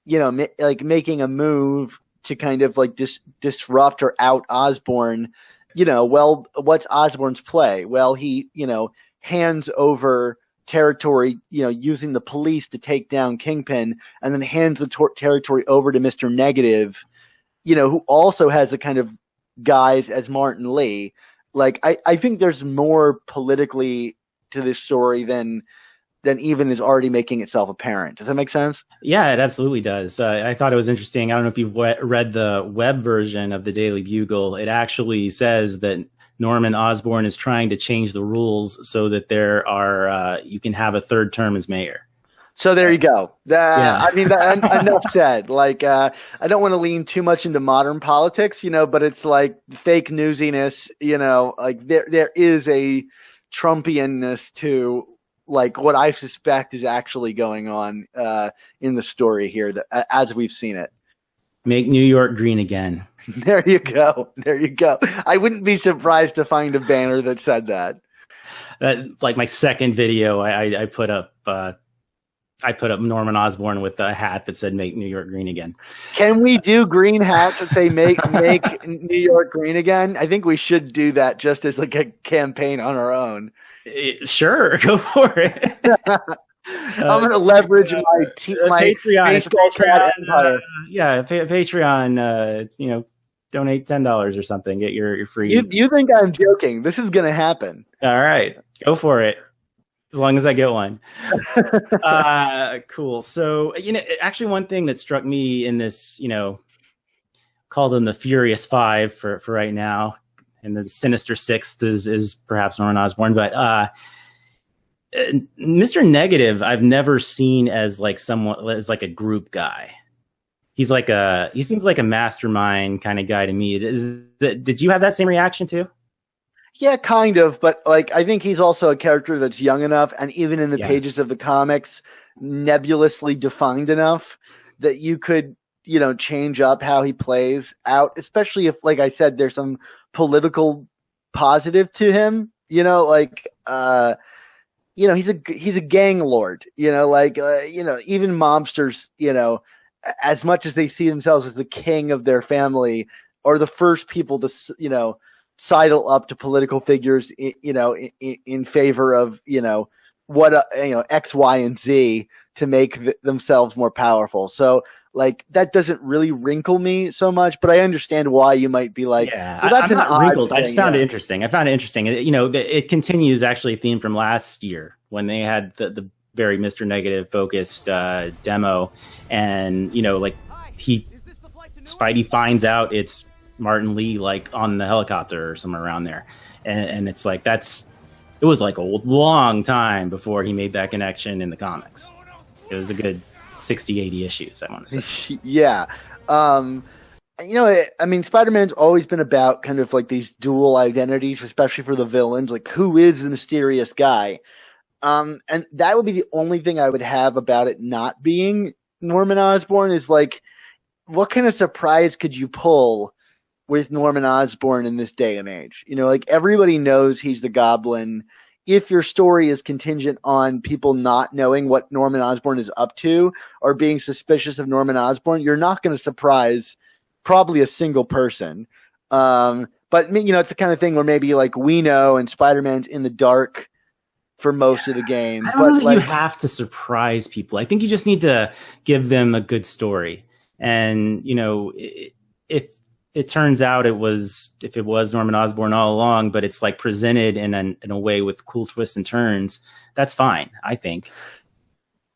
you know, like making a move to kind of like disrupt or out Osborn, you know, well, what's Osborn's play? Well, he, you know, hands over territory, you know, using the police to take down Kingpin, and then hands the territory over to Mr. Negative, you know, who also has the kind of guise as Martin Lee. Like, I think there's more politically to this story than even is already making itself apparent. Does that make sense? Yeah, it absolutely does. I thought it was interesting. I don't know if you've read the web version of the Daily Bugle. It actually says that Norman Osborn is trying to change the rules so that there are you can have a third term as mayor. So there you go. I mean, enough said. Like, I don't want to lean too much into modern politics, you know, but it's like fake newsiness, you know, like there is a Trumpianness to, like, what I suspect is actually going on in the story here, that as we've seen it. Make New York green again. There you go. There you go. I wouldn't be surprised to find a banner that said that. Like my second video, I put up Norman Osborn with a hat that said "Make New York Green Again." Can we do green hats that say "Make New York Green Again"? I think we should do that just as like a campaign on our own. Sure, go for it. I'm going to leverage my Patreon empire. Patreon. You know, donate $10 or something. Get your free. You think I'm joking? This is going to happen. All right, go for it. As long as I get one. Cool. So, you know, actually one thing that struck me in this, you know, call them the Furious Five for right now, and the Sinister Sixth is perhaps Norman Osborn, but Mr. Negative, I've never seen as like someone as like a group guy. He seems like a mastermind kind of guy to me. Did you have that same reaction too? Yeah, kind of, but like I think he's also a character that's young enough, and even in the pages of the comics, nebulously defined enough that you could, change up how he plays out, especially if, like I said, there's some political positive to him. He's a gang lord. Even mobsters, as much as they see themselves as the king of their family, are the first people to, sidle up to political figures, in favor of, X, Y, and Z to make themselves more powerful. So, like, that doesn't really wrinkle me so much, but I understand why you might be like, well, that's I'm not wrinkled. Thing. I just found it interesting. It continues actually a theme from last year when they had the very Mr. Negative focused demo, and Spidey finds out it's Martin Lee like on the helicopter or somewhere around there, and it's like it was like a long time before he made that connection in the comics. It was a good 60-80 issues, I want to say. Yeah. Spider-Man's always been about kind of like these dual identities, especially for the villains, like who is the mysterious guy. And that would be the only thing I would have about it not being Norman Osborn, is like, what kind of surprise could you pull with Norman Osborn in this day and age? Like, everybody knows he's the Goblin. If your story is contingent on people not knowing what Norman Osborn is up to or being suspicious of Norman Osborn, you're not going to surprise probably a single person. But it's the kind of thing where maybe like we know and Spider-Man's in the dark for most of the game. I don't think you have to surprise people. I think you just need to give them a good story. And, if it turns out if it was Norman Osborn all along, but it's like presented in a way with cool twists and turns, that's fine, I think.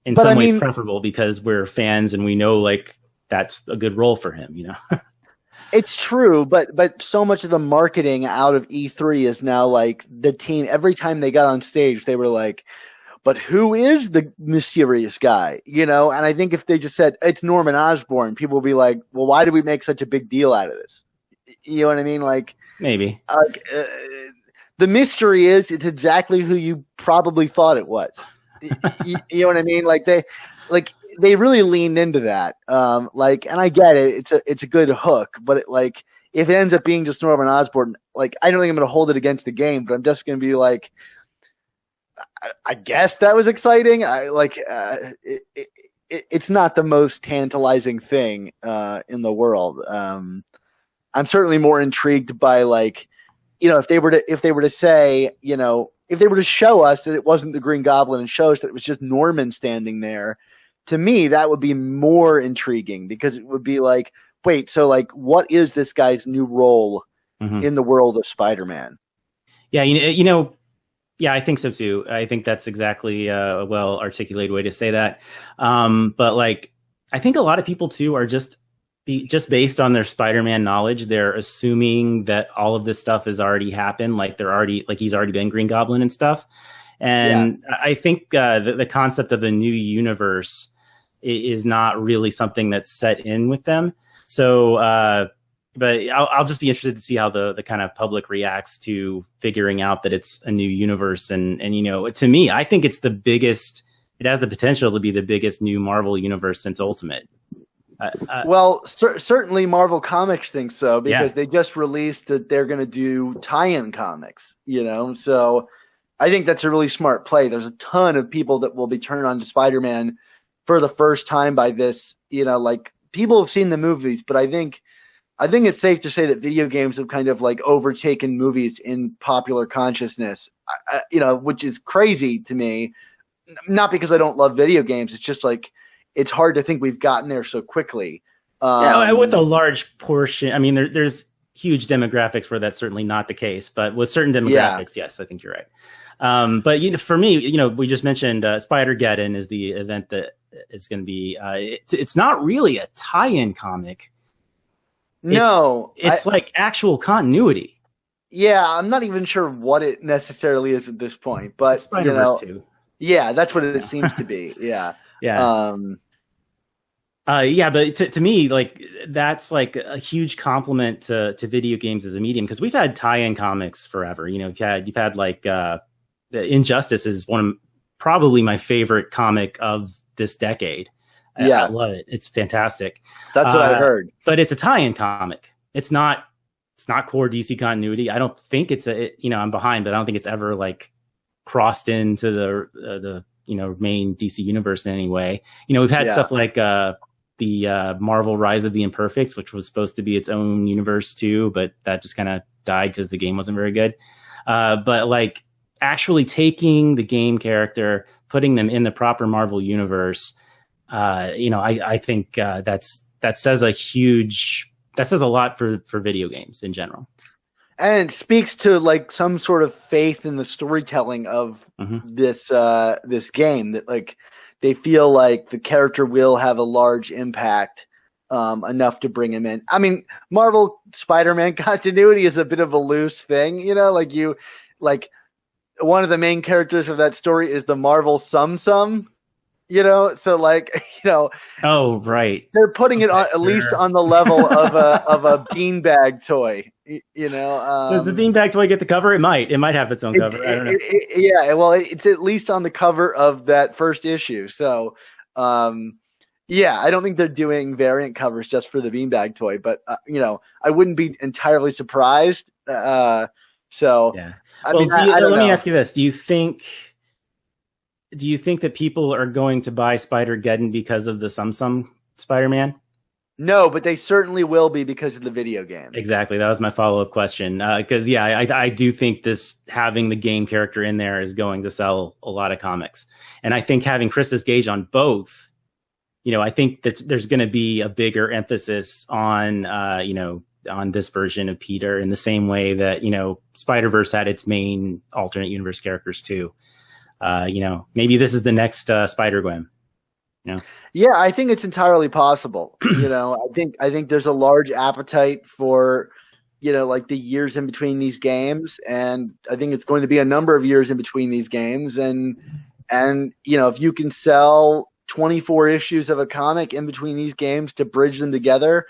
In some ways preferable because we're fans and we know like that's a good role for him, It's true, but so much of the marketing out of E3 is now like the team. Every time they got on stage, they were like, but who is the mysterious guy? And I think if they just said it's Norman Osborn, people will be like, well, why did we make such a big deal out of this? You know what I mean? Like, maybe the mystery is it's exactly who you probably thought it was. You know what I mean? Like they really leaned into that. And I get it. It's a good hook, but if it ends up being just Norman Osborn, like, I don't think I'm going to hold it against the game, but I'm just going to be like, I guess that was exciting. It's not the most tantalizing thing in the world. I'm certainly more intrigued by if they were to say, if they were to show us that it wasn't the Green Goblin and show us that it was just Norman standing there, to me that would be more intriguing, because it would be like, wait, so like, what is this guy's new role in the world of Spider-Man? Yeah, yeah, I think so too. I think that's exactly a well articulated way to say that. But like, I think a lot of people too are just based on their Spider-Man knowledge, they're assuming that all of this stuff has already happened. Like he's already been Green Goblin and stuff. And I think the concept of a new universe is not really something that's set in with them. So, but I'll just be interested to see how the kind of public reacts to figuring out that it's a new universe. And to me, I think it's it has the potential to be the biggest new Marvel universe since Ultimate. Certainly Marvel Comics thinks so, because they just released that they're going to do tie-in comics, so I think that's a really smart play. There's a ton of people that will be turned on to Spider-Man for the first time by this, people have seen the movies, but I think it's safe to say that video games have kind of like overtaken movies in popular consciousness, which is crazy to me. Not because I don't love video games. It's just like, it's hard to think we've gotten there so quickly. With a large portion. I mean, there's huge demographics where that's certainly not the case, but with certain demographics, yes, I think you're right. But for me, we just mentioned Spider-Geddon is the event that is going to be. It's not really a tie-in comic. No, it's like actual continuity. Yeah, I'm not even sure what it necessarily is at this point, but Spider-Verse too. Yeah, that's what it seems to be. Yeah. Yeah. Yeah, but to me, like that's like a huge compliment to video games as a medium, because we've had tie-in comics forever. You know, you've had like Injustice is one of probably my favorite comic of this decade. I love it. It's fantastic. That's what I heard. But it's a tie-in comic. It's not core DC continuity. I don't think I'm behind, but I don't think it's ever like crossed into the main DC universe in any way. You know, we've had stuff like the Marvel Rise of the Imperfects, which was supposed to be its own universe too, but that just kind of died because the game wasn't very good. But like actually taking the game character, putting them in the proper Marvel universe, I think that says a lot for video games in general. And it speaks to like some sort of faith in the storytelling of this game, that like they feel like the character will have a large impact enough to bring him in. I mean, Marvel Spider-Man continuity is a bit of a loose thing, like one of the main characters of that story is the Marvel Sum, so like, oh, right. They're putting it on, at least on the level of a beanbag toy, Does the beanbag toy get the cover? It might have its own cover. I don't know. It's at least on the cover of that first issue. So, I don't think they're doing variant covers just for the beanbag toy, but I wouldn't be entirely surprised. Let me ask you this: Do you think that people are going to buy Spider-Geddon because of the Sum Spider-Man? No, but they certainly will be because of the video game. Exactly. That was my follow-up question. Because, I do think this having the game character in there is going to sell a lot of comics. And I think having Christus Gage on both, I think that there's going to be a bigger emphasis on, on this version of Peter, in the same way that, Spider-Verse had its main alternate universe characters too. Maybe this is the next Spider-Gwen. Yeah, I think it's entirely possible. I think there's a large appetite for, like the years in between these games, and I think it's going to be a number of years in between these games, and if you can sell 24 issues of a comic in between these games to bridge them together,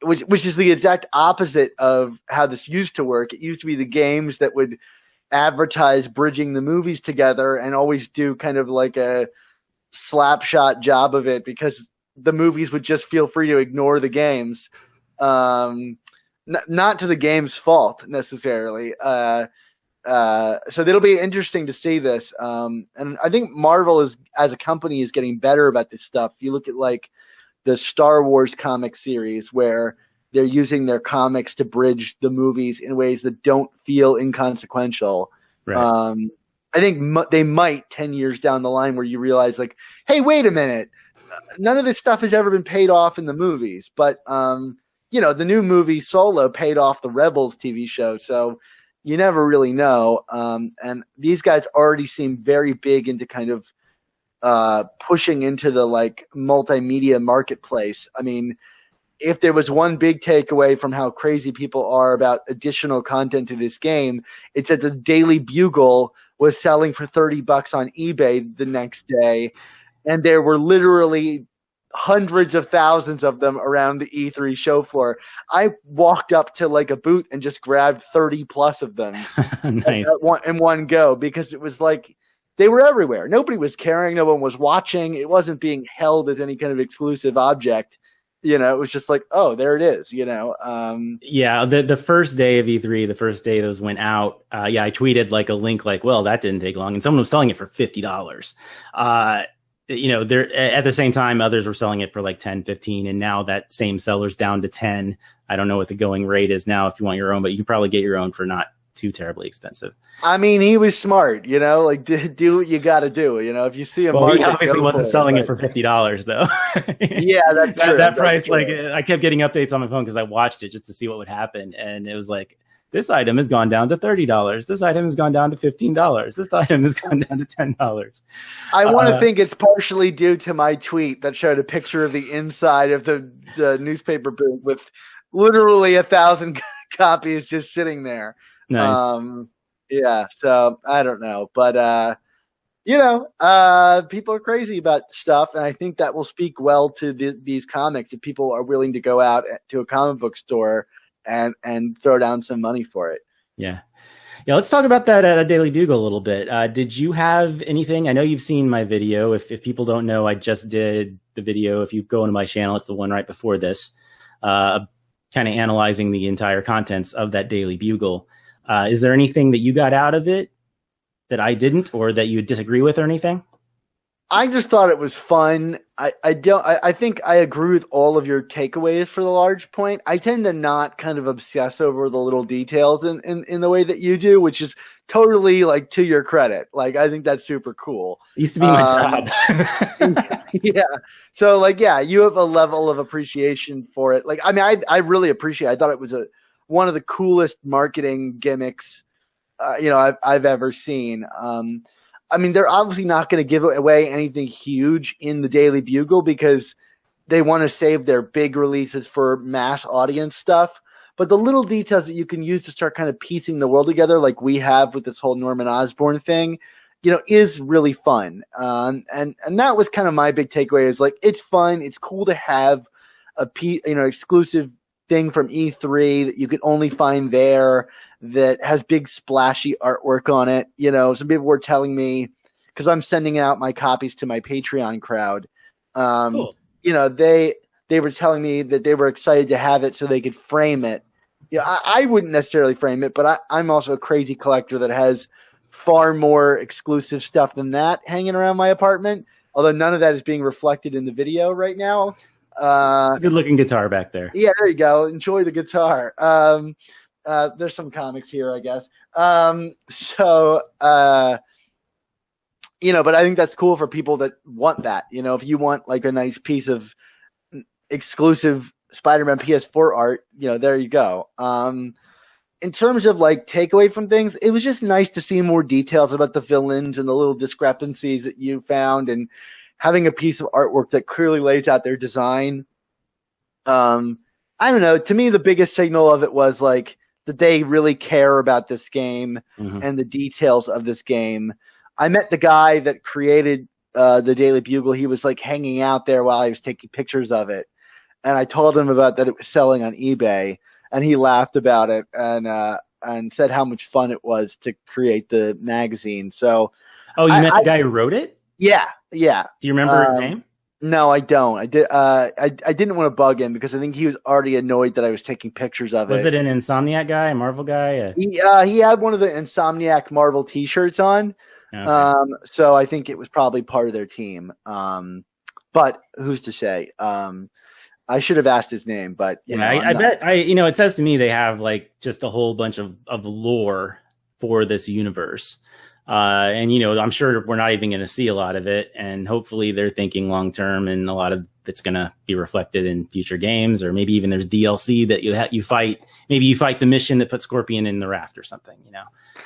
which is the exact opposite of how this used to work. It used to be the games that would advertise bridging the movies together and always do kind of like a slapshot job of it, because the movies would just feel free to ignore the games. Not to the game's fault necessarily. So it'll be interesting to see this. And I think Marvel as a company is getting better about this stuff. You look at like the Star Wars comic series, where they're using their comics to bridge the movies in ways that don't feel inconsequential. Right. I think they might 10 years down the line, where you realize like, hey, wait a minute. None of this stuff has ever been paid off in the movies, but the new movie Solo paid off the Rebels TV show. So you never really know. And these guys already seem very big into kind of pushing into the like multimedia marketplace. I mean, if there was one big takeaway from how crazy people are about additional content to this game, it's that the Daily Bugle was selling for $30 on eBay the next day, and there were literally hundreds of thousands of them around the E3 show floor. I walked up to like a booth and just grabbed 30 plus of them nice. in one go, because it was like they were everywhere. Nobody was caring. No one was watching. It wasn't being held as any kind of exclusive object. It was just like, oh, there it is, Yeah, the first day of E3, the first day those went out, I tweeted like a link like, well, that didn't take long. And someone was selling it for $50. There at the same time, others were selling it for like 10, 15. And now that same seller's down to 10. I don't know what the going rate is now if you want your own, but you can probably get your own for not too terribly expensive. I mean, he was smart, like do what you got to do. If you see a market, he obviously wasn't selling it for $50 though. Yeah, that's true. That price, true. Like I kept getting updates on my phone because I watched it just to see what would happen, and it was like, this item has gone down to $30. This item has gone down to $15. This item has gone down to $10. I want to think it's partially due to my tweet that showed a picture of the inside of the newspaper booth with literally 1,000 copies just sitting there. Nice. Yeah, so I don't know, but people are crazy about stuff, and I think that will speak well to these comics if people are willing to go out to a comic book store and throw down some money for it. Yeah. Yeah, let's talk about that at Daily Bugle a little bit. Did you have anything? I know you've seen my video. If people don't know, I just did the video. If you go into my channel, it's the one right before this, kind of analyzing the entire contents of that Daily Bugle. Is there anything that you got out of it that I didn't, or that you disagree with, or anything? I just thought it was fun. I think I agree with all of your takeaways for the large point. I tend to not kind of obsess over the little details in the way that you do, which is totally like to your credit. Like, I think that's super cool. It used to be my job. Yeah. So like, yeah, you have a level of appreciation for it. Like, I mean, I really appreciate it. I thought it was one of the coolest marketing gimmicks, I've ever seen. I mean, they're obviously not going to give away anything huge in the Daily Bugle because they want to save their big releases for mass audience stuff. But the little details that you can use to start kind of piecing the world together, like we have with this whole Norman Osborn thing, is really fun. And that was kind of my big takeaway, is like, it's fun. It's cool to have a exclusive thing from E3 that you could only find there, that has big splashy artwork on it. Some people were telling me, because I'm sending out my copies to my Patreon crowd, Cool. They were telling me that they were excited to have it so they could frame it. I wouldn't necessarily frame it, but I'm also a crazy collector that has far more exclusive stuff than that hanging around my apartment, although none of that is being reflected in the video right now. It's a good looking guitar back there. Yeah, there you go. Enjoy the guitar. There's some comics here, I guess. But I think that's cool for people that want that. If you want like a nice piece of exclusive Spider-Man PS4 art, there you go. In terms of like takeaway from things, it was just nice to see more details about the villains and the little discrepancies that you found, and having a piece of artwork that clearly lays out their design. I don't know. To me, the biggest signal of it was like that they really care about this game and the details of this game. I met the guy that created the Daily Bugle. He was like hanging out there while I was taking pictures of it. And I told him about that it was selling on eBay, and he laughed about it and said how much fun it was to create the magazine. So, you met the guy who wrote it? Yeah. Do you remember his name? No, I don't. I did. I didn't want to bug him because I think he was already annoyed that I was taking pictures of it. Was it an Insomniac guy, a Marvel guy? He had one of the Insomniac Marvel T-shirts on. Okay. So I think it was probably part of their team. But who's to say? I should have asked his name, but I bet it says to me they have like just a whole bunch of lore for this universe. And I'm sure we're not even going to see a lot of it, and hopefully they're thinking long term, and a lot of it's going to be reflected in future games, or maybe even there's DLC that you fight. Maybe you fight the mission that puts Scorpion in the raft or something.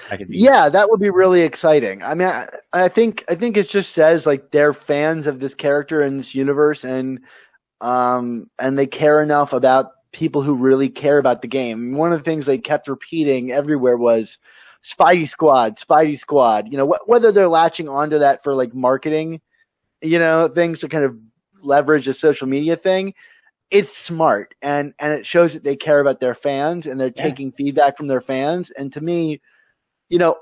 That could be. Yeah, that would be really exciting. I mean, I think it just says like they're fans of this character and this universe, and they care enough about people who really care about the game. One of the things they kept repeating everywhere was Spidey Squad. Whether they're latching onto that for like marketing, things to kind of leverage a social media thing, it's smart, and it shows that they care about their fans, and they're taking feedback from their fans. And to me,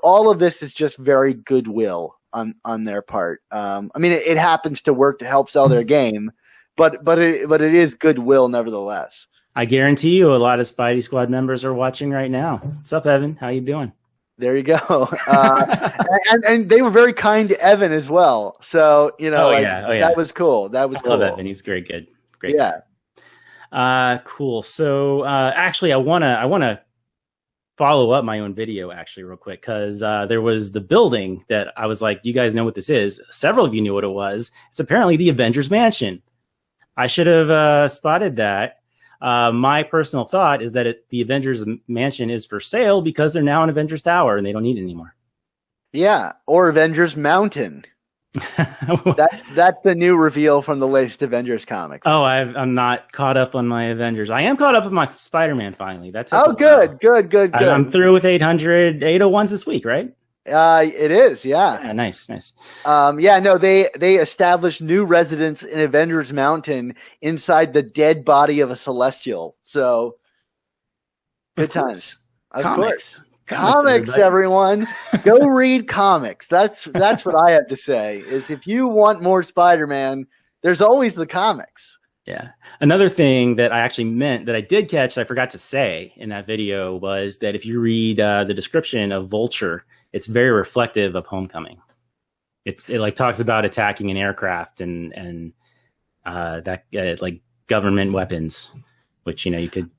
all of this is just very goodwill on their part. I mean, it happens to work to help sell their game, but it is goodwill nevertheless. I guarantee you a lot of Spidey Squad members are watching right now. What's up, Evan? How you doing? There you go. And they were very kind to Evan as well. So, that was cool. That was cool. I love Evan. He's great. Good. Great. Yeah. Cool. So, actually I want to follow up my own video actually real quick. Cause, there was the building that I was like, you guys know what this is. Several of you knew what it was. It's apparently the Avengers Mansion. I should have, spotted that. My personal thought is that the Avengers Mansion is for sale because they're now in Avengers Tower and they don't need it anymore. Yeah, or Avengers Mountain. That's the new reveal from the latest Avengers comics. Oh, I'm not caught up on my Avengers. I am caught up with my Spider-Man finally. That's Good. I'm through with 800 801s this week, right? It is, yeah. Yeah, nice. No, they established new residents in Avengers Mountain inside the dead body of a Celestial. So, good times. Of course. Comics, everyone. Go read comics. That's what I have to say. Is if you want more Spider-Man, there's always the comics. Yeah. Another thing that I actually meant that I did catch, I forgot to say in that video, was that if you read the description of Vulture, it's very reflective of Homecoming. It like talks about attacking an aircraft and that like government weapons, which you could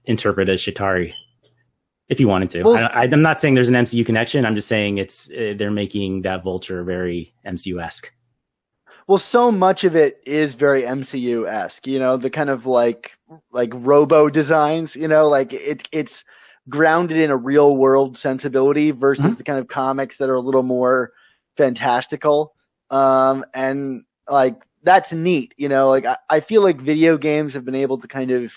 interpret as Chitauri if you wanted to. Well, I'm not saying there's an MCU connection. I'm just saying they're making that Vulture very MCU-esque. Well, so much of it is very MCU-esque. The kind of like robo designs. Like it's grounded in a real world sensibility versus the kind of comics that are a little more fantastical. And like that's neat. Like I feel like video games have been able to kind of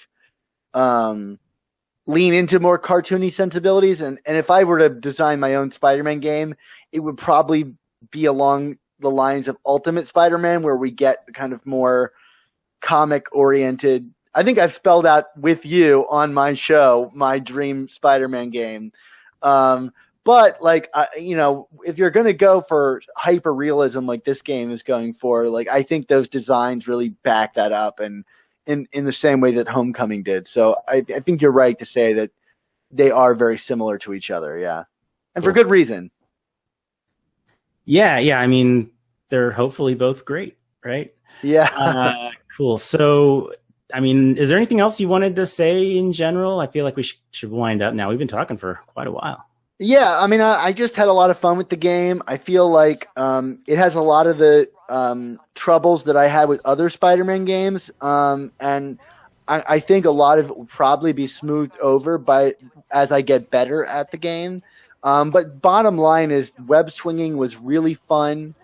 lean into more cartoony sensibilities. And if I were to design my own Spider-Man game, it would probably be along the lines of Ultimate Spider-Man, where we get kind of more comic-oriented. I think I've spelled out with you on my show my dream Spider-Man game. But like, if you're going to go for hyper realism like this game is going for, like I think those designs really back that up, and in the same way that Homecoming did. So I think you're right to say that they are very similar to each other. Yeah. And for good reason. Yeah. I mean, they're hopefully both great, right? Yeah. Cool. So, I mean, is there anything else you wanted to say in general? I feel like we should wind up now. We've been talking for quite a while. Yeah, I mean, I just had a lot of fun with the game. I feel like it has a lot of the troubles that I had with other Spider-Man games, and I think a lot of it will probably be smoothed over as I get better at the game. But bottom line is, web swinging was really fun.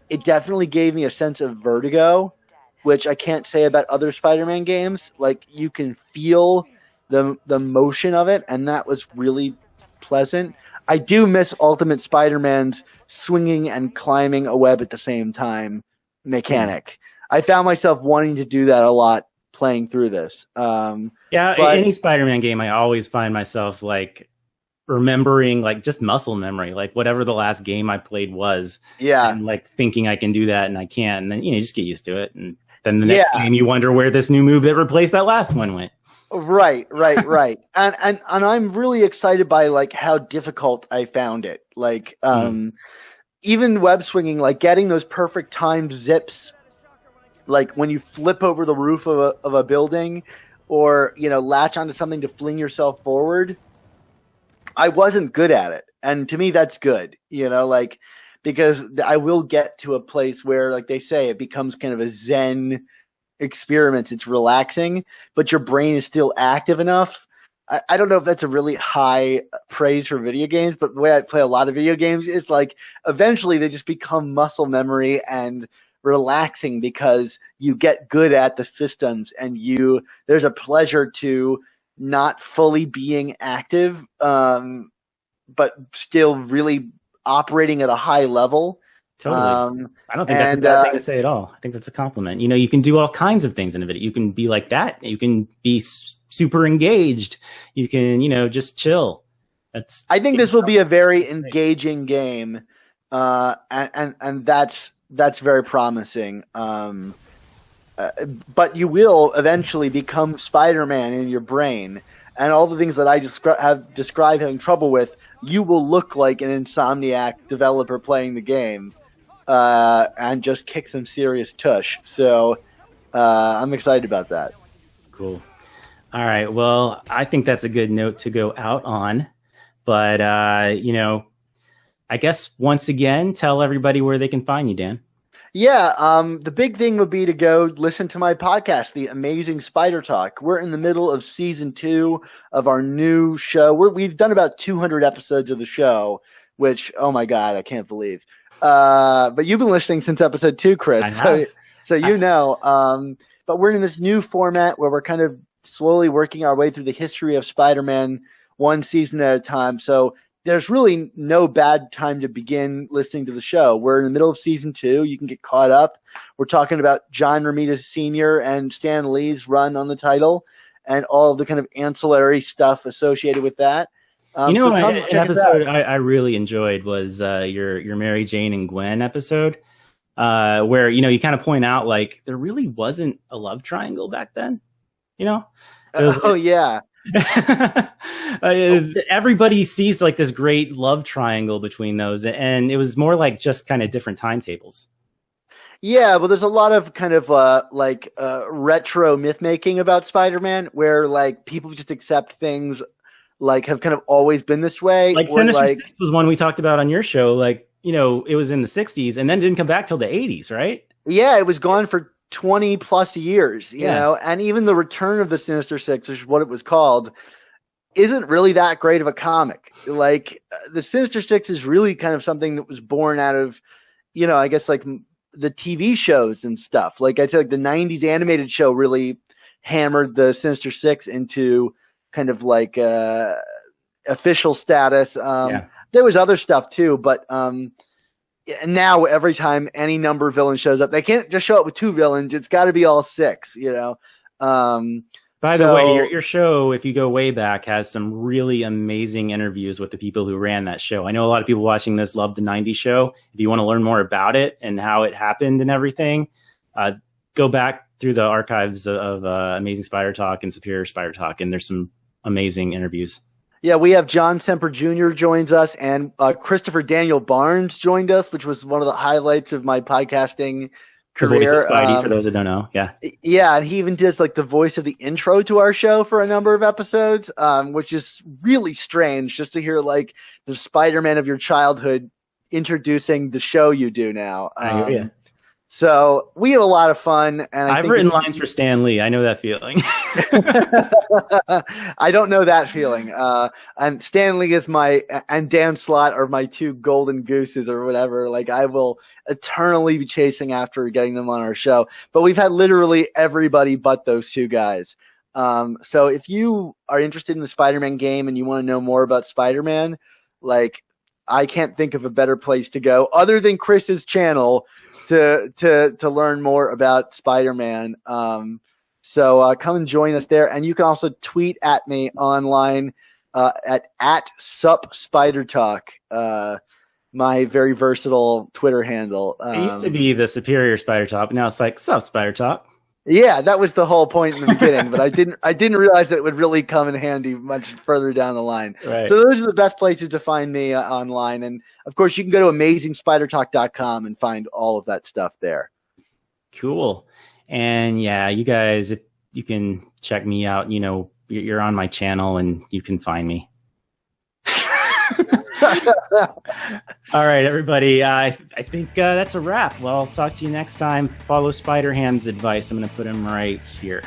It definitely gave me a sense of vertigo, which I can't say about other Spider-Man games. Like, you can feel the motion of it, and that was really pleasant. I do miss Ultimate Spider-Man's swinging and climbing a web at the same time mechanic. I found myself wanting to do that a lot playing through this. Any Spider-Man game, I always find myself like remembering, like, just muscle memory, like whatever the last game I played was. Yeah. And like thinking I can do that and I can't. And then, you just get used to it. And then the next game you wonder where this new move that replaced that last one went. Right. And I'm really excited by like how difficult I found it. Like, even web swinging, like getting those perfect timed zips, like when you flip over the roof of a building, or latch onto something to fling yourself forward. I wasn't good at it, and to me that's good. Like, because I will get to a place where, like they say, it becomes kind of a Zen experiments. It's relaxing, but your brain is still active enough. I don't know if that's a really high praise for video games, but the way I play a lot of video games is like eventually they just become muscle memory and relaxing because you get good at the systems, and there's a pleasure to not fully being active, but still really operating at a high level. Totally. I don't think that's a bad thing to say at all. I think that's a compliment. You can do all kinds of things in a video. You can be like that. You can be super engaged. You can, just chill. I think this will be a very engaging game, and that's very promising. But you will eventually become Spider-Man in your brain, and all the things that I have described having trouble with, you will look like an Insomniac developer playing the game. And just kick some serious tush. So I'm excited about that. Cool. All right. Well, I think that's a good note to go out on. But, I guess once again, tell everybody where they can find you, Dan. Yeah, the big thing would be to go listen to my podcast, The Amazing Spider Talk. We're in the middle of season 2 of our new show. We've done about 200 episodes of the show, which, oh my God, I can't believe. But you've been listening since episode 2, Chris. So but we're in this new format where we're kind of slowly working our way through the history of Spider-Man one season at a time. So there's really no bad time to begin listening to the show. We're in the middle of season 2. You can get caught up. We're talking about John Romita Sr. and Stan Lee's run on the title and all of the kind of ancillary stuff associated with that. An episode I really enjoyed was your Mary Jane and Gwen episode, where, you kind of point out, like, there really wasn't a love triangle back then. Yeah. Everybody sees like this great love triangle between those, and it was more like just kind of different timetables. Yeah, well, there's a lot of kind of retro myth making about Spider-Man, where like people just accept things like have kind of always been this way. Like Sinister Six was one we talked about on your show. Like, it was in the 60s and then didn't come back till the 80s, right? Yeah, it was gone for 20 plus years, you know, and even the Return of the Sinister Six, which is what it was called, isn't really that great of a comic. Like, the Sinister Six is really kind of something that was born out of, I guess like the TV shows and stuff. Like I said, like the 90s animated show really hammered the Sinister Six into kind of like official status. There was other stuff too, but now every time any number of villains shows up, they can't just show up with 2 villains. It's got to be all 6, By the way, your show, if you go way back, has some really amazing interviews with the people who ran that show. I know a lot of people watching this love the 90s show. If you want to learn more about it and how it happened and everything, go back through the archives of Amazing Spider Talk and Superior Spider Talk, and there's some amazing interviews. Yeah, we have John Semper Jr. joins us, and Christopher Daniel Barnes joined us, which was one of the highlights of my podcasting career. The voice of Spidey, for those that don't know. Yeah, and he even does like the voice of the intro to our show for a number of episodes, which is really strange just to hear like the Spider-Man of your childhood introducing the show you do now. I hear you. So we have a lot of fun. And I've written lines for Stan Lee. I know that feeling. I don't know that feeling. And Stan Lee is and Dan Slott are my 2 golden gooses or whatever. Like, I will eternally be chasing after getting them on our show. But we've had literally everybody but those 2 guys. So if you are interested in the Spider-Man game and you want to know more about Spider-Man, like, I can't think of a better place to go other than Chris's channel to learn more about Spider-Man. So come and join us there. And you can also tweet at me online at @SupSpiderTalk, my very versatile Twitter handle. It used to be the Superior Spider Talk, but now it's like Sup Spider Talk. Yeah, that was the whole point in the beginning, but I didn't realize that it would really come in handy much further down the line. Right. So those are the best places to find me online. And of course, you can go to AmazingSpiderTalk.com and find all of that stuff there. Cool. And yeah, you guys, if you can check me out, you're on my channel and you can find me. All right, everybody. I think that's a wrap. Well, I'll talk to you next time. Follow Spider-Ham's advice. I'm going to put him right here.